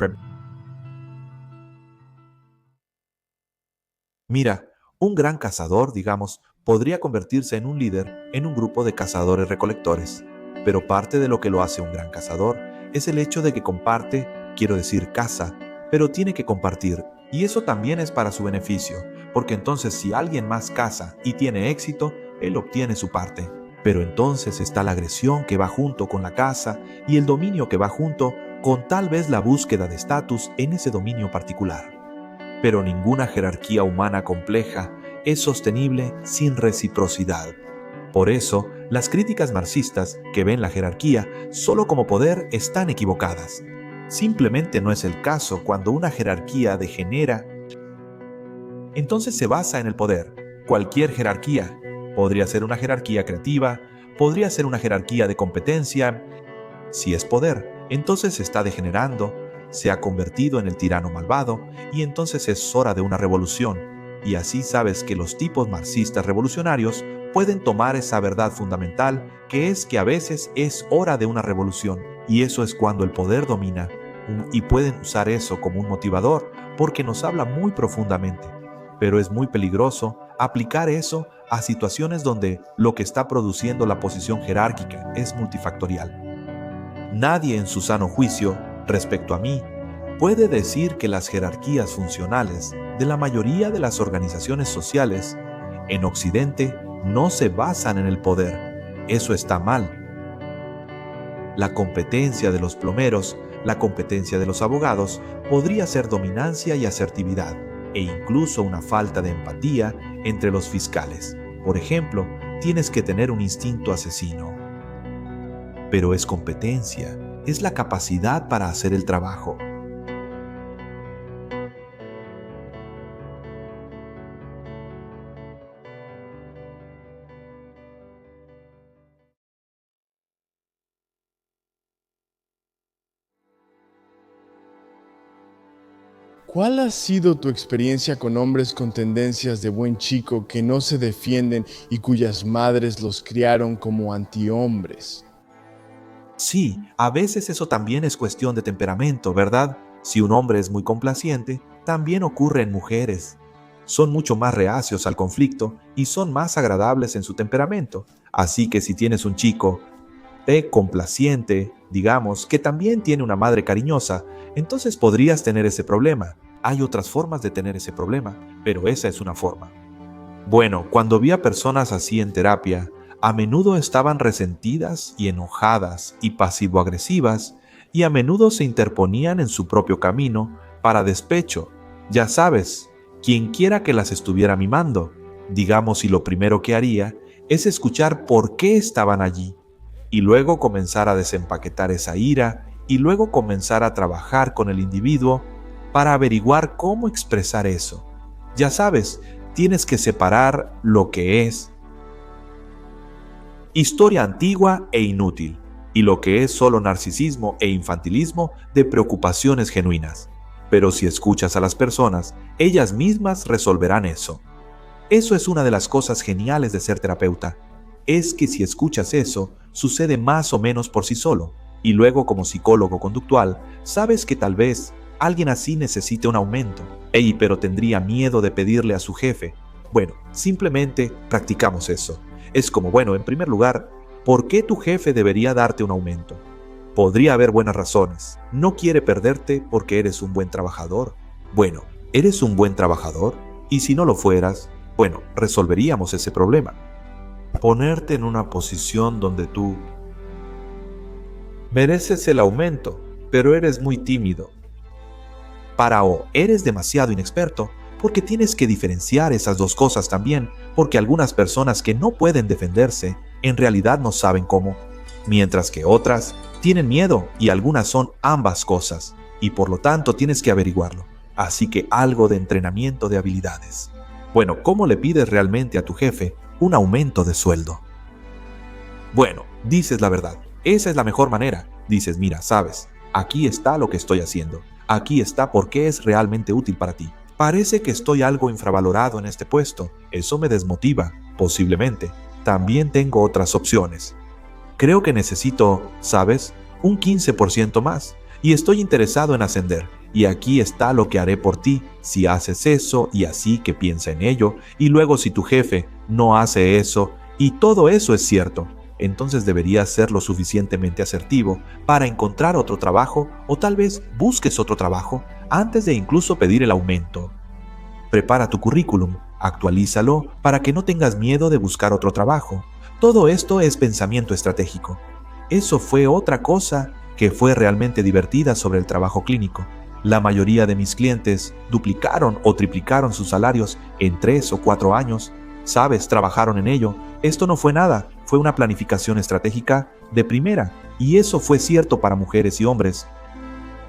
Mira, un gran cazador, digamos, podría convertirse en un líder en un grupo de cazadores-recolectores, pero parte de lo que lo hace un gran cazador es el hecho de que comparte, quiero decir caza, pero tiene que compartir, y eso también es para su beneficio, porque entonces si alguien más caza y tiene éxito, él obtiene su parte. Pero entonces está la agresión que va junto con la caza y el dominio que va junto con tal vez la búsqueda de estatus en ese dominio particular. Pero ninguna jerarquía humana compleja es sostenible sin reciprocidad. Por eso, las críticas marxistas que ven la jerarquía solo como poder están equivocadas. Simplemente no es el caso cuando una jerarquía degenera. Entonces se basa en el poder. Cualquier jerarquía. Podría ser una jerarquía creativa, podría ser una jerarquía de competencia. Si es poder, entonces se está degenerando, se ha convertido en el tirano malvado y entonces es hora de una revolución. Y así sabes que los tipos marxistas revolucionarios pueden tomar esa verdad fundamental que es que a veces es hora de una revolución. Y eso es cuando el poder domina. Y pueden usar eso como un motivador porque nos habla muy profundamente. Pero es muy peligroso aplicar eso a situaciones donde lo que está produciendo la posición jerárquica es multifactorial. Nadie en su sano juicio, respecto a mí, puede decir que las jerarquías funcionales de la mayoría de las organizaciones sociales en Occidente no se basan en el poder. Eso está mal. La competencia de los plomeros, la competencia de los abogados, podría ser dominancia y asertividad, e incluso una falta de empatía entre los fiscales. Por ejemplo, tienes que tener un instinto asesino. Pero es competencia, es la capacidad para hacer el trabajo. ¿Cuál ha sido tu experiencia con hombres con tendencias de buen chico que no se defienden y cuyas madres los criaron como antihombres? Sí, a veces eso también es cuestión de temperamento, ¿verdad? Si un hombre es muy complaciente, también ocurre en mujeres. Son mucho más reacios al conflicto y son más agradables en su temperamento. Así que si tienes un chico complaciente, digamos, que también tiene una madre cariñosa, entonces podrías tener ese problema. Hay otras formas de tener ese problema, pero esa es una forma. Bueno, cuando vi a personas así en terapia, a menudo estaban resentidas y enojadas y pasivo-agresivas, y a menudo se interponían en su propio camino para despecho. Ya sabes, quien quiera que las estuviera mimando, digamos, y lo primero que haría es escuchar por qué estaban allí, y luego comenzar a desempaquetar esa ira, y luego comenzar a trabajar con el individuo para averiguar cómo expresar eso. Ya sabes, tienes que separar lo que es historia antigua e inútil, y lo que es solo narcisismo e infantilismo de preocupaciones genuinas. Pero si escuchas a las personas, ellas mismas resolverán eso. Eso es una de las cosas geniales de ser terapeuta. Es que si escuchas eso, sucede más o menos por sí solo. Y luego, como psicólogo conductual, sabes que tal vez alguien así necesite un aumento. Pero tendría miedo de pedirle a su jefe. Bueno, simplemente practicamos eso. Es como, bueno, en primer lugar, ¿por qué tu jefe debería darte un aumento? Podría haber buenas razones. No quiere perderte porque eres un buen trabajador. Bueno, ¿eres un buen trabajador? Y si no lo fueras, bueno, resolveríamos ese problema. Ponerte en una posición donde tú mereces el aumento, pero eres muy tímido. O eres demasiado inexperto, porque tienes que diferenciar esas dos cosas también, porque algunas personas que no pueden defenderse, en realidad no saben cómo, mientras que otras tienen miedo y algunas son ambas cosas, y por lo tanto tienes que averiguarlo. Así que algo de entrenamiento de habilidades. Bueno, ¿cómo le pides realmente a tu jefe un aumento de sueldo? Bueno, dices la verdad. Esa es la mejor manera. Dices, mira, sabes, aquí está lo que estoy haciendo. Aquí está por qué es realmente útil para ti. Parece que estoy algo infravalorado en este puesto. Eso me desmotiva, posiblemente. También tengo otras opciones. Creo que necesito, ¿sabes?, un 15% más. Y estoy interesado en ascender. Y aquí está lo que haré por ti si haces eso y así que piensa en ello. Y luego si tu jefe no hace eso y todo eso es cierto, entonces deberías ser lo suficientemente asertivo para encontrar otro trabajo o tal vez busques otro trabajo antes de incluso pedir el aumento. Prepara tu currículum, actualízalo para que no tengas miedo de buscar otro trabajo, Todo esto es pensamiento estratégico. Eso fue otra cosa que fue realmente divertida sobre el trabajo clínico. La mayoría de mis clientes duplicaron o triplicaron sus salarios en 3 o 4 años. ¿Sabes? Trabajaron en ello. Esto no fue nada, fue una planificación estratégica de primera. Y eso fue cierto para mujeres y hombres.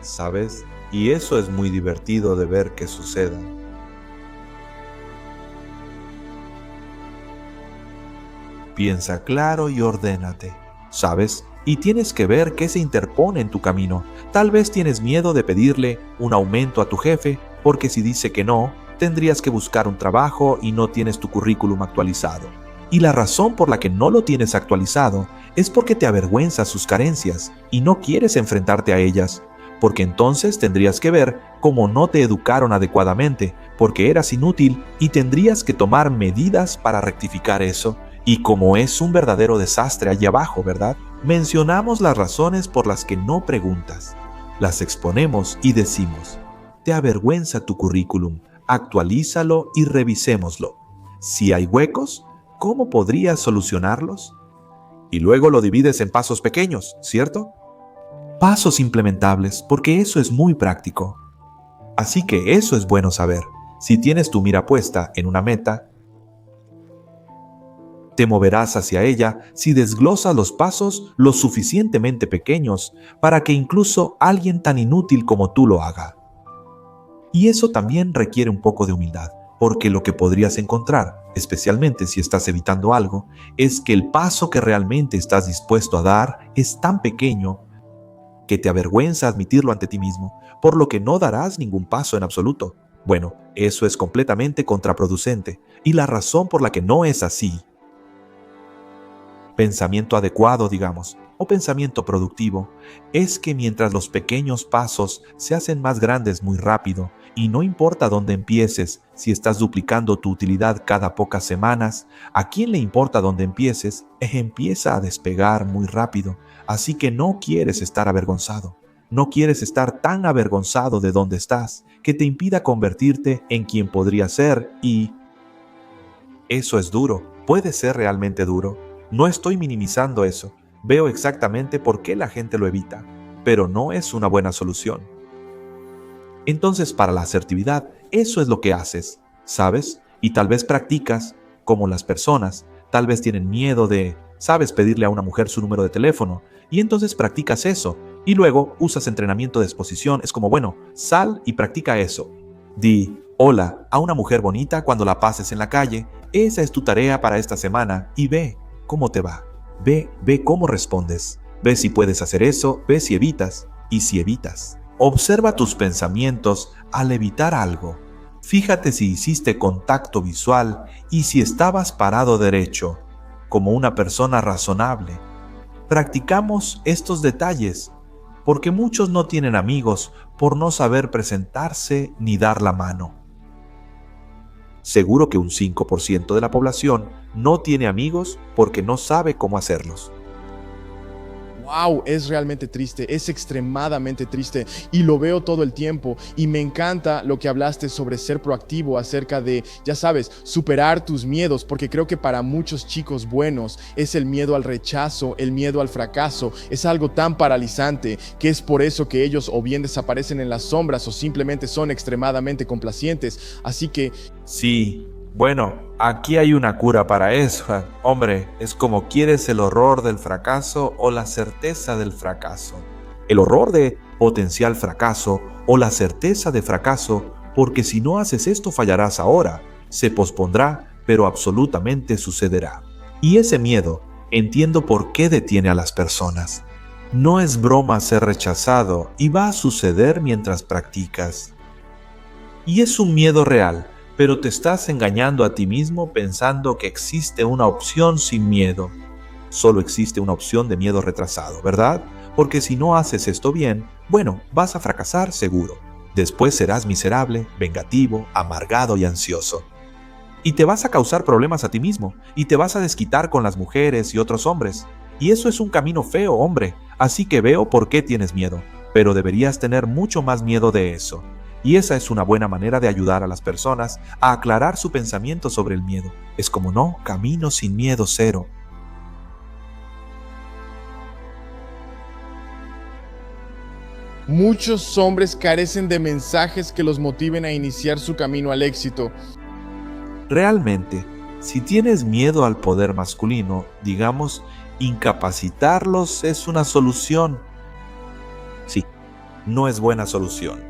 ¿Sabes? Y eso es muy divertido de ver que suceda. Piensa claro y ordénate, ¿sabes? Y tienes que ver qué se interpone en tu camino. Tal vez tienes miedo de pedirle un aumento a tu jefe, porque si dice que no, tendrías que buscar un trabajo y no tienes tu currículum actualizado. Y la razón por la que no lo tienes actualizado es porque te avergüenzas sus carencias y no quieres enfrentarte a ellas, porque entonces tendrías que ver cómo no te educaron adecuadamente, porque eras inútil y tendrías que tomar medidas para rectificar eso. Y como es un verdadero desastre allí abajo, ¿verdad? Mencionamos las razones por las que no preguntas. Las exponemos y decimos, te avergüenza tu currículum, actualízalo y revisémoslo. Si hay huecos, ¿cómo podrías solucionarlos? Y luego lo divides en pasos pequeños, ¿cierto? Pasos implementables, porque eso es muy práctico. Así que eso es bueno saber. Si tienes tu mira puesta en una meta, te moverás hacia ella si desglosas los pasos lo suficientemente pequeños para que incluso alguien tan inútil como tú lo haga. Y eso también requiere un poco de humildad, porque lo que podrías encontrar, especialmente si estás evitando algo, es que el paso que realmente estás dispuesto a dar es tan pequeño que te avergüenza admitirlo ante ti mismo, por lo que no darás ningún paso en absoluto. Bueno, eso es completamente contraproducente, y la razón por la que no es así, pensamiento adecuado, digamos, o pensamiento productivo, es que mientras los pequeños pasos se hacen más grandes muy rápido, y no importa dónde empieces, si estás duplicando tu utilidad cada pocas semanas, ¿a quién le importa dónde empieces? Empieza a despegar muy rápido, así que no quieres estar avergonzado. No quieres estar tan avergonzado de dónde estás, que te impida convertirte en quien podría ser y... Eso es duro, puede ser realmente duro. No estoy minimizando eso, veo exactamente por qué la gente lo evita, pero no es una buena solución. Entonces, para la asertividad, eso es lo que haces, ¿sabes? Y tal vez practicas, como las personas, tal vez tienen miedo de, ¿sabes?, pedirle a una mujer su número de teléfono, y entonces practicas eso, y luego usas entrenamiento de exposición, es como, bueno, sal y practica eso. Di, hola, a una mujer bonita cuando la pases en la calle, esa es tu tarea para esta semana, y ve cómo te va. Ve cómo respondes. Ve si puedes hacer eso, ve si evitas. Y si evitas, observa tus pensamientos al evitar algo. Fíjate si hiciste contacto visual y si estabas parado derecho, como una persona razonable. Practicamos estos detalles, porque muchos no tienen amigos por no saber presentarse ni dar la mano. Seguro que un 5% de la población no tiene amigos porque no sabe cómo hacerlos. Wow, es realmente triste, es extremadamente triste y lo veo todo el tiempo y me encanta lo que hablaste sobre ser proactivo acerca de, ya sabes, superar tus miedos, porque creo que para muchos chicos buenos es el miedo al rechazo, el miedo al fracaso, es algo tan paralizante que es por eso que ellos o bien desaparecen en las sombras o simplemente son extremadamente complacientes, así que... Sí, bueno, aquí hay una cura para eso. Hombre, es como quieres el horror del fracaso o la certeza del fracaso. El horror de potencial fracaso o la certeza de fracaso, porque si no haces esto fallarás ahora. Se pospondrá, pero absolutamente sucederá. Y ese miedo, entiendo por qué detiene a las personas. No es broma ser rechazado y va a suceder mientras practicas. Y es un miedo real. Pero te estás engañando a ti mismo pensando que existe una opción sin miedo. Solo existe una opción de miedo retrasado, ¿verdad? Porque si no haces esto bien, bueno, vas a fracasar seguro. Después serás miserable, vengativo, amargado y ansioso. Y te vas a causar problemas a ti mismo, y te vas a desquitar con las mujeres y otros hombres. Y eso es un camino feo, hombre, así que veo por qué tienes miedo, pero deberías tener mucho más miedo de eso. Y esa es una buena manera de ayudar a las personas a aclarar su pensamiento sobre el miedo. Es como no, camino sin miedo cero. Muchos hombres carecen de mensajes que los motiven a iniciar su camino al éxito. Realmente, si tienes miedo al poder masculino, digamos, incapacitarlos es una solución. Sí, no es buena solución.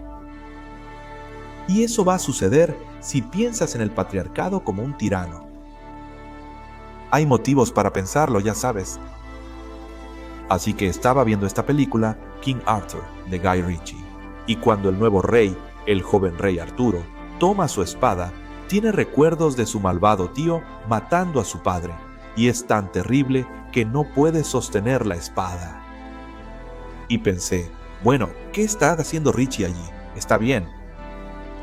Y eso va a suceder si piensas en el patriarcado como un tirano. Hay motivos para pensarlo, ya sabes. Así que estaba viendo esta película, King Arthur, de Guy Ritchie. Y cuando el nuevo rey, el joven rey Arturo, toma su espada, tiene recuerdos de su malvado tío matando a su padre. Y es tan terrible que no puede sostener la espada. Y pensé, bueno, ¿qué está haciendo Ritchie allí? Está bien.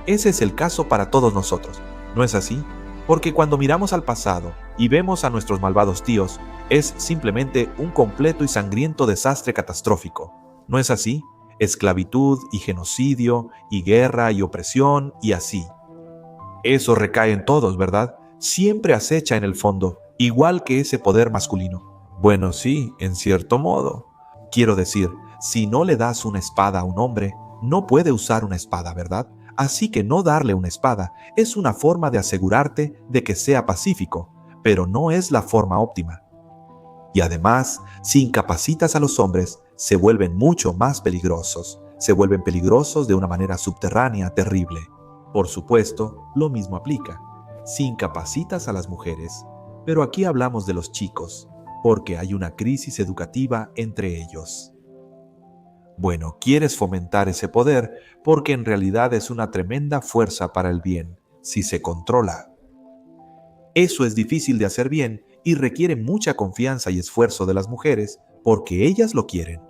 Ese es el caso para todos nosotros, ¿no es así? Porque cuando miramos al pasado y vemos a nuestros malvados tíos, es simplemente un completo y sangriento desastre catastrófico, ¿no es así? Esclavitud y genocidio y guerra y opresión y así. Eso recae en todos, ¿verdad? Siempre acecha en el fondo, igual que ese poder masculino. Bueno, sí, en cierto modo. Quiero decir, si no le das una espada a un hombre, no puede usar una espada, ¿verdad? Así que no darle una espada es una forma de asegurarte de que sea pacífico, pero no es la forma óptima. Y además, si incapacitas a los hombres, se vuelven mucho más peligrosos. Se vuelven peligrosos de una manera subterránea, terrible. Por supuesto, lo mismo aplica. Si incapacitas a las mujeres, pero aquí hablamos de los chicos, porque hay una crisis educativa entre ellos. Bueno, quieres fomentar ese poder porque en realidad es una tremenda fuerza para el bien, si se controla. Eso es difícil de hacer bien y requiere mucha confianza y esfuerzo de las mujeres porque ellas lo quieren.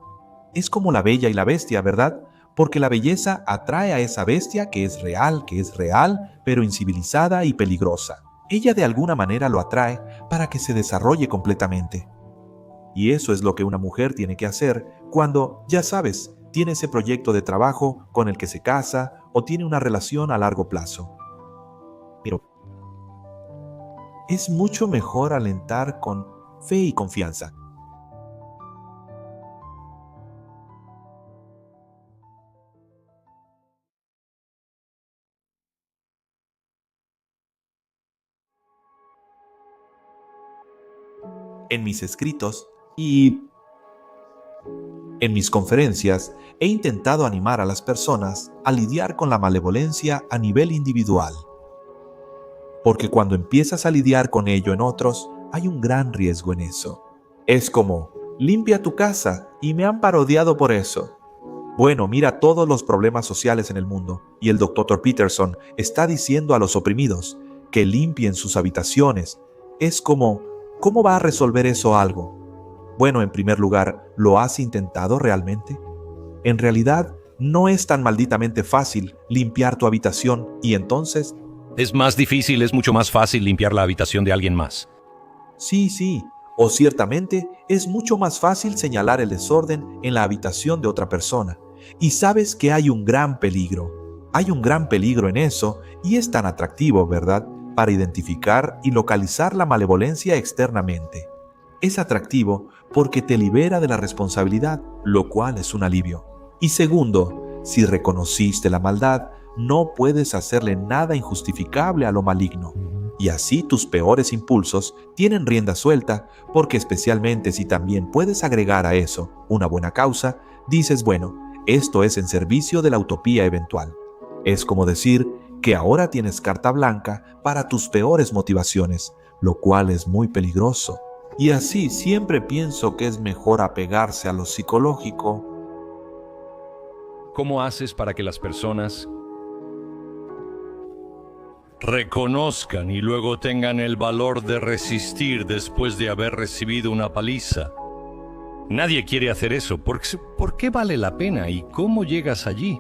Es como la bella y la bestia, ¿verdad? Porque la belleza atrae a esa bestia que es real, pero incivilizada y peligrosa. Ella de alguna manera lo atrae para que se desarrolle completamente. Y eso es lo que una mujer tiene que hacer cuando, ya sabes, tiene ese proyecto de trabajo con el que se casa o tiene una relación a largo plazo. Pero es mucho mejor alentar con fe y confianza. En mis escritos y en mis conferencias he intentado animar a las personas a lidiar con la malevolencia a nivel individual. Porque cuando empiezas a lidiar con ello en otros, hay un gran riesgo en eso. Es como, limpia tu casa y me han parodiado por eso. Bueno, mira todos los problemas sociales en el mundo y el Dr. Peterson está diciendo a los oprimidos que limpien sus habitaciones. Es como, ¿cómo va a resolver eso algo? Bueno, en primer lugar, ¿lo has intentado realmente? En realidad, no es tan malditamente fácil limpiar tu habitación y entonces... Es más difícil, es mucho más fácil limpiar la habitación de alguien más. Sí, o ciertamente es mucho más fácil señalar el desorden en la habitación de otra persona. Y sabes que hay un gran peligro. Hay un gran peligro en eso y es tan atractivo, ¿verdad? Para identificar y localizar la malevolencia externamente. Es atractivo porque te libera de la responsabilidad, lo cual es un alivio. Y segundo, si reconociste la maldad, no puedes hacerle nada injustificable a lo maligno. Y así tus peores impulsos tienen rienda suelta, porque especialmente si también puedes agregar a eso una buena causa, dices, bueno, esto es en servicio de la utopía eventual. Es como decir que ahora tienes carta blanca para tus peores motivaciones, lo cual es muy peligroso. Y así siempre pienso que es mejor apegarse a lo psicológico. ¿Cómo haces para que las personas reconozcan y luego tengan el valor de resistir después de haber recibido una paliza? Nadie quiere hacer eso. ¿Por qué vale la pena y cómo llegas allí?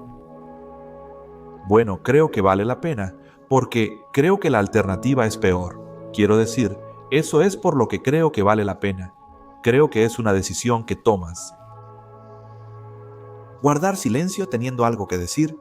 Bueno, creo que vale la pena, porque creo que la alternativa es peor. Quiero decir, eso es por lo que creo que vale la pena. Creo que es una decisión que tomas. Guardar silencio teniendo algo que decir.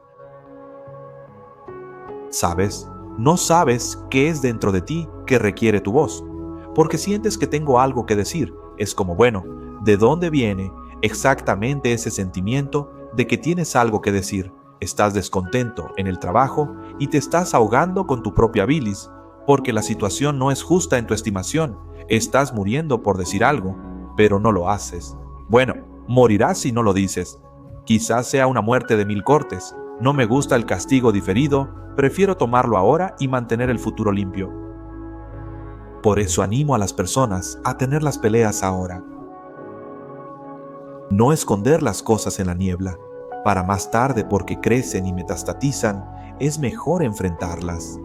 ¿Sabes? No sabes qué es dentro de ti que requiere tu voz, porque sientes que tengo algo que decir. Es como, bueno, ¿de dónde viene exactamente ese sentimiento de que tienes algo que decir, estás descontento en el trabajo y te estás ahogando con tu propia bilis, porque la situación no es justa en tu estimación, estás muriendo por decir algo, pero no lo haces. Bueno, morirás si no lo dices. Quizás sea una muerte de 1000 cortes. No me gusta el castigo diferido, prefiero tomarlo ahora y mantener el futuro limpio. Por eso animo a las personas a tener las peleas ahora. No esconder las cosas en la niebla, para más tarde porque crecen y metastatizan, es mejor enfrentarlas.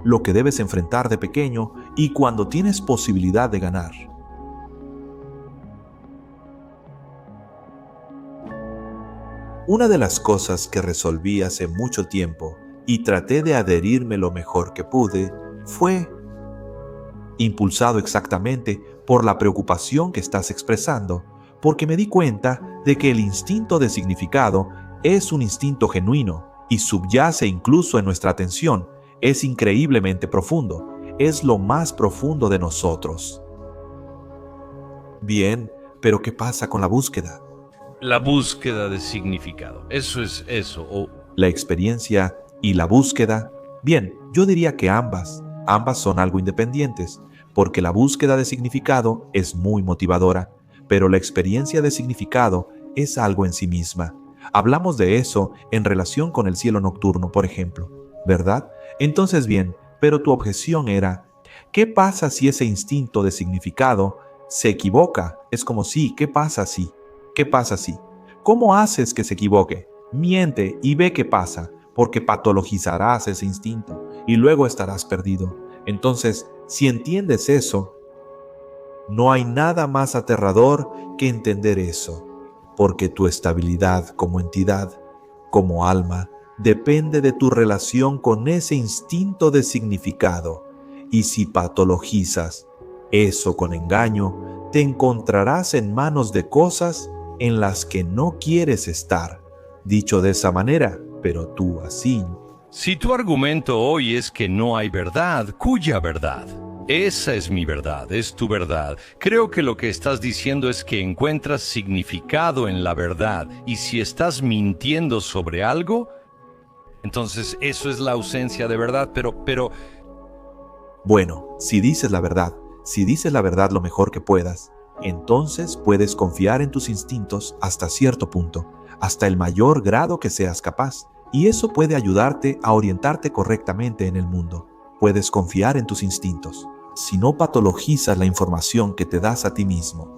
Lo que debes enfrentar de pequeño y cuando tienes posibilidad de ganar. Una de las cosas que resolví hace mucho tiempo y traté de adherirme lo mejor que pude fue, impulsado exactamente por la preocupación que estás expresando, porque me di cuenta de que el instinto de significado es un instinto genuino y subyace incluso en nuestra atención, es increíblemente profundo, es lo más profundo de nosotros. Bien, pero ¿qué pasa con la búsqueda? La búsqueda de significado. Eso es eso. La experiencia y la búsqueda. Bien, yo diría que ambas son algo independientes, porque la búsqueda de significado es muy motivadora, pero la experiencia de significado es algo en sí misma. Hablamos de eso en relación con el cielo nocturno, por ejemplo, ¿verdad? Entonces bien, pero tu objeción era, ¿qué pasa si ese instinto de significado se equivoca? Es como si, ¿qué pasa si? ¿Qué pasa si? ¿Cómo haces que se equivoque? Miente y ve qué pasa, porque patologizarás ese instinto y luego estarás perdido. Entonces, si entiendes eso, no hay nada más aterrador que entender eso, porque tu estabilidad como entidad, como alma, depende de tu relación con ese instinto de significado. Y si patologizas eso con engaño, te encontrarás en manos de cosas en las que no quieres estar. Dicho de esa manera, pero tú así. Si tu argumento hoy es que no hay verdad, ¿cuya verdad? Esa es mi verdad, es tu verdad. Creo que lo que estás diciendo es que encuentras significado en la verdad, y si estás mintiendo sobre algo, entonces eso es la ausencia de verdad, pero... Bueno, si dices la verdad lo mejor que puedas, entonces puedes confiar en tus instintos hasta cierto punto, hasta el mayor grado que seas capaz, y eso puede ayudarte a orientarte correctamente en el mundo. Puedes confiar en tus instintos, si no patologizas la información que te das a ti mismo.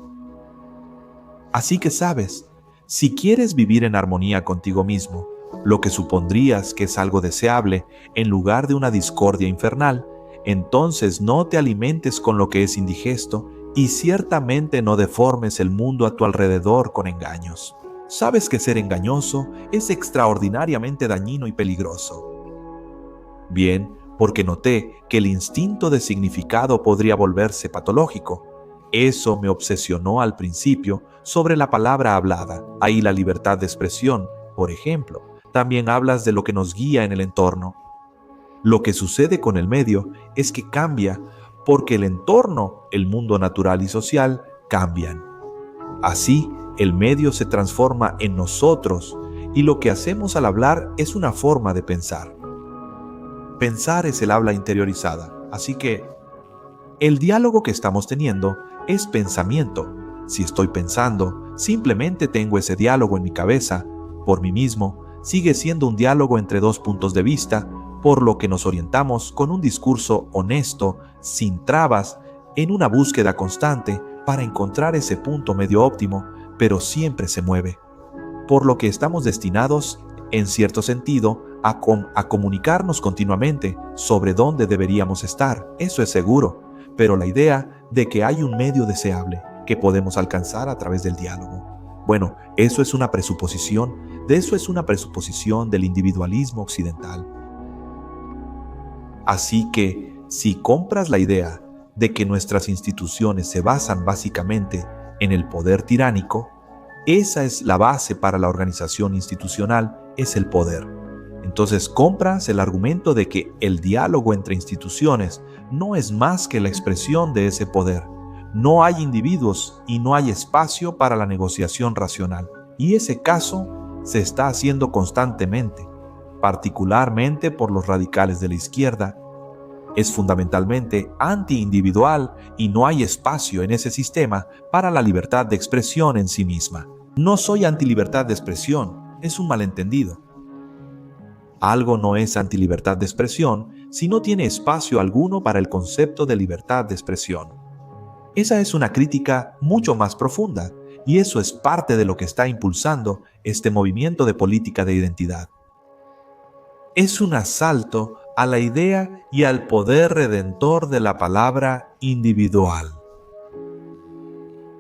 Así que sabes, si quieres vivir en armonía contigo mismo, lo que supondrías que es algo deseable en lugar de una discordia infernal, entonces no te alimentes con lo que es indigesto y ciertamente no deformes el mundo a tu alrededor con engaños. Sabes que ser engañoso es extraordinariamente dañino y peligroso. Bien, porque noté que el instinto de significado podría volverse patológico. Eso me obsesionó al principio sobre la palabra hablada. Ahí la libertad de expresión, por ejemplo. También hablas de lo que nos guía en el entorno. Lo que sucede con el medio es que cambia porque el entorno, el mundo natural y social, cambian. Así, el medio se transforma en nosotros y lo que hacemos al hablar es una forma de pensar. Pensar es el habla interiorizada, así que el diálogo que estamos teniendo es pensamiento. Si estoy pensando, simplemente tengo ese diálogo en mi cabeza, por mí mismo, sigue siendo un diálogo entre dos puntos de vista, por lo que nos orientamos con un discurso honesto, sin trabas, en una búsqueda constante para encontrar ese punto medio óptimo, pero siempre se mueve. Por lo que estamos destinados, en cierto sentido, a comunicarnos continuamente sobre dónde deberíamos estar, eso es seguro, pero la idea de que hay un medio deseable que podemos alcanzar a través del diálogo. Bueno, eso es una presuposición, del individualismo occidental. Así que, si compras la idea de que nuestras instituciones se basan básicamente en el poder tiránico, esa es la base para la organización institucional, es el poder. Entonces compras el argumento de que el diálogo entre instituciones no es más que la expresión de ese poder. No hay individuos y no hay espacio para la negociación racional. Y ese caso se está haciendo constantemente, particularmente por los radicales de la izquierda. Es fundamentalmente anti-individual y no hay espacio en ese sistema para la libertad de expresión en sí misma. No soy anti-libertad de expresión, es un malentendido. Algo no es anti-libertad de expresión si no tiene espacio alguno para el concepto de libertad de expresión. Esa es una crítica mucho más profunda, y eso es parte de lo que está impulsando este movimiento de política de identidad. Es un asalto a la idea y al poder redentor de la palabra individual.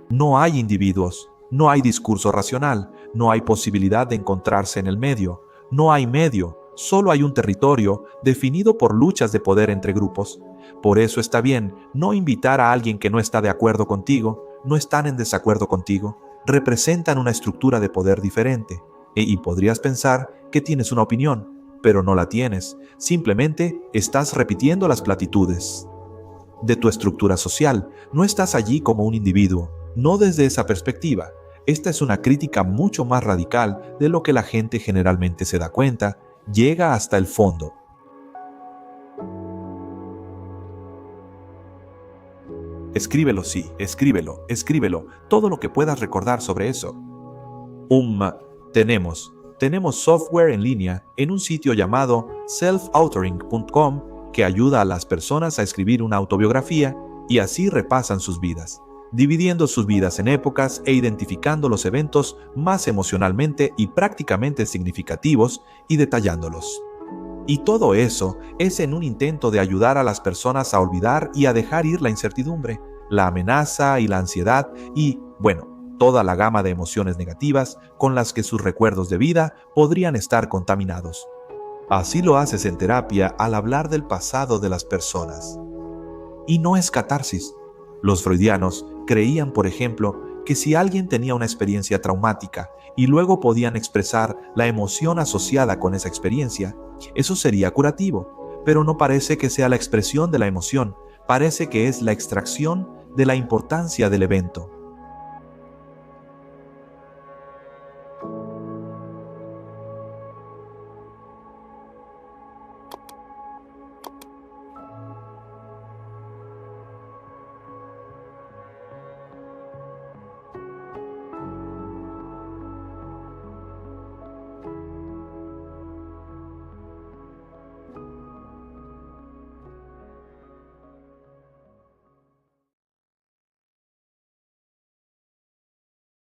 No hay individuos, no hay discurso racional, no hay posibilidad de encontrarse en el medio, no hay medio, solo hay un territorio definido por luchas de poder entre grupos. Por eso está bien no invitar a alguien que no está de acuerdo contigo, no están en desacuerdo contigo, representan una estructura de poder diferente, y podrías pensar que tienes una opinión, pero no la tienes, simplemente estás repitiendo las platitudes de tu estructura social, no estás allí como un individuo, no desde esa perspectiva. Esta es una crítica mucho más radical de lo que la gente generalmente se da cuenta, llega hasta el fondo. Escríbelo, sí, escríbelo, todo lo que puedas recordar sobre eso. Tenemos software en línea en un sitio llamado selfauthoring.com que ayuda a las personas a escribir una autobiografía y así repasan sus vidas, dividiendo sus vidas en épocas e identificando los eventos más emocionalmente y prácticamente significativos y detallándolos. Y todo eso es en un intento de ayudar a las personas a olvidar y a dejar ir la incertidumbre, la amenaza y la ansiedad y, toda la gama de emociones negativas con las que sus recuerdos de vida podrían estar contaminados. Así lo haces en terapia al hablar del pasado de las personas. Y no es catarsis. Los freudianos creían, por ejemplo, que si alguien tenía una experiencia traumática y luego podían expresar la emoción asociada con esa experiencia, eso sería curativo, pero no parece que sea la expresión de la emoción, parece que es la extracción de la importancia del evento.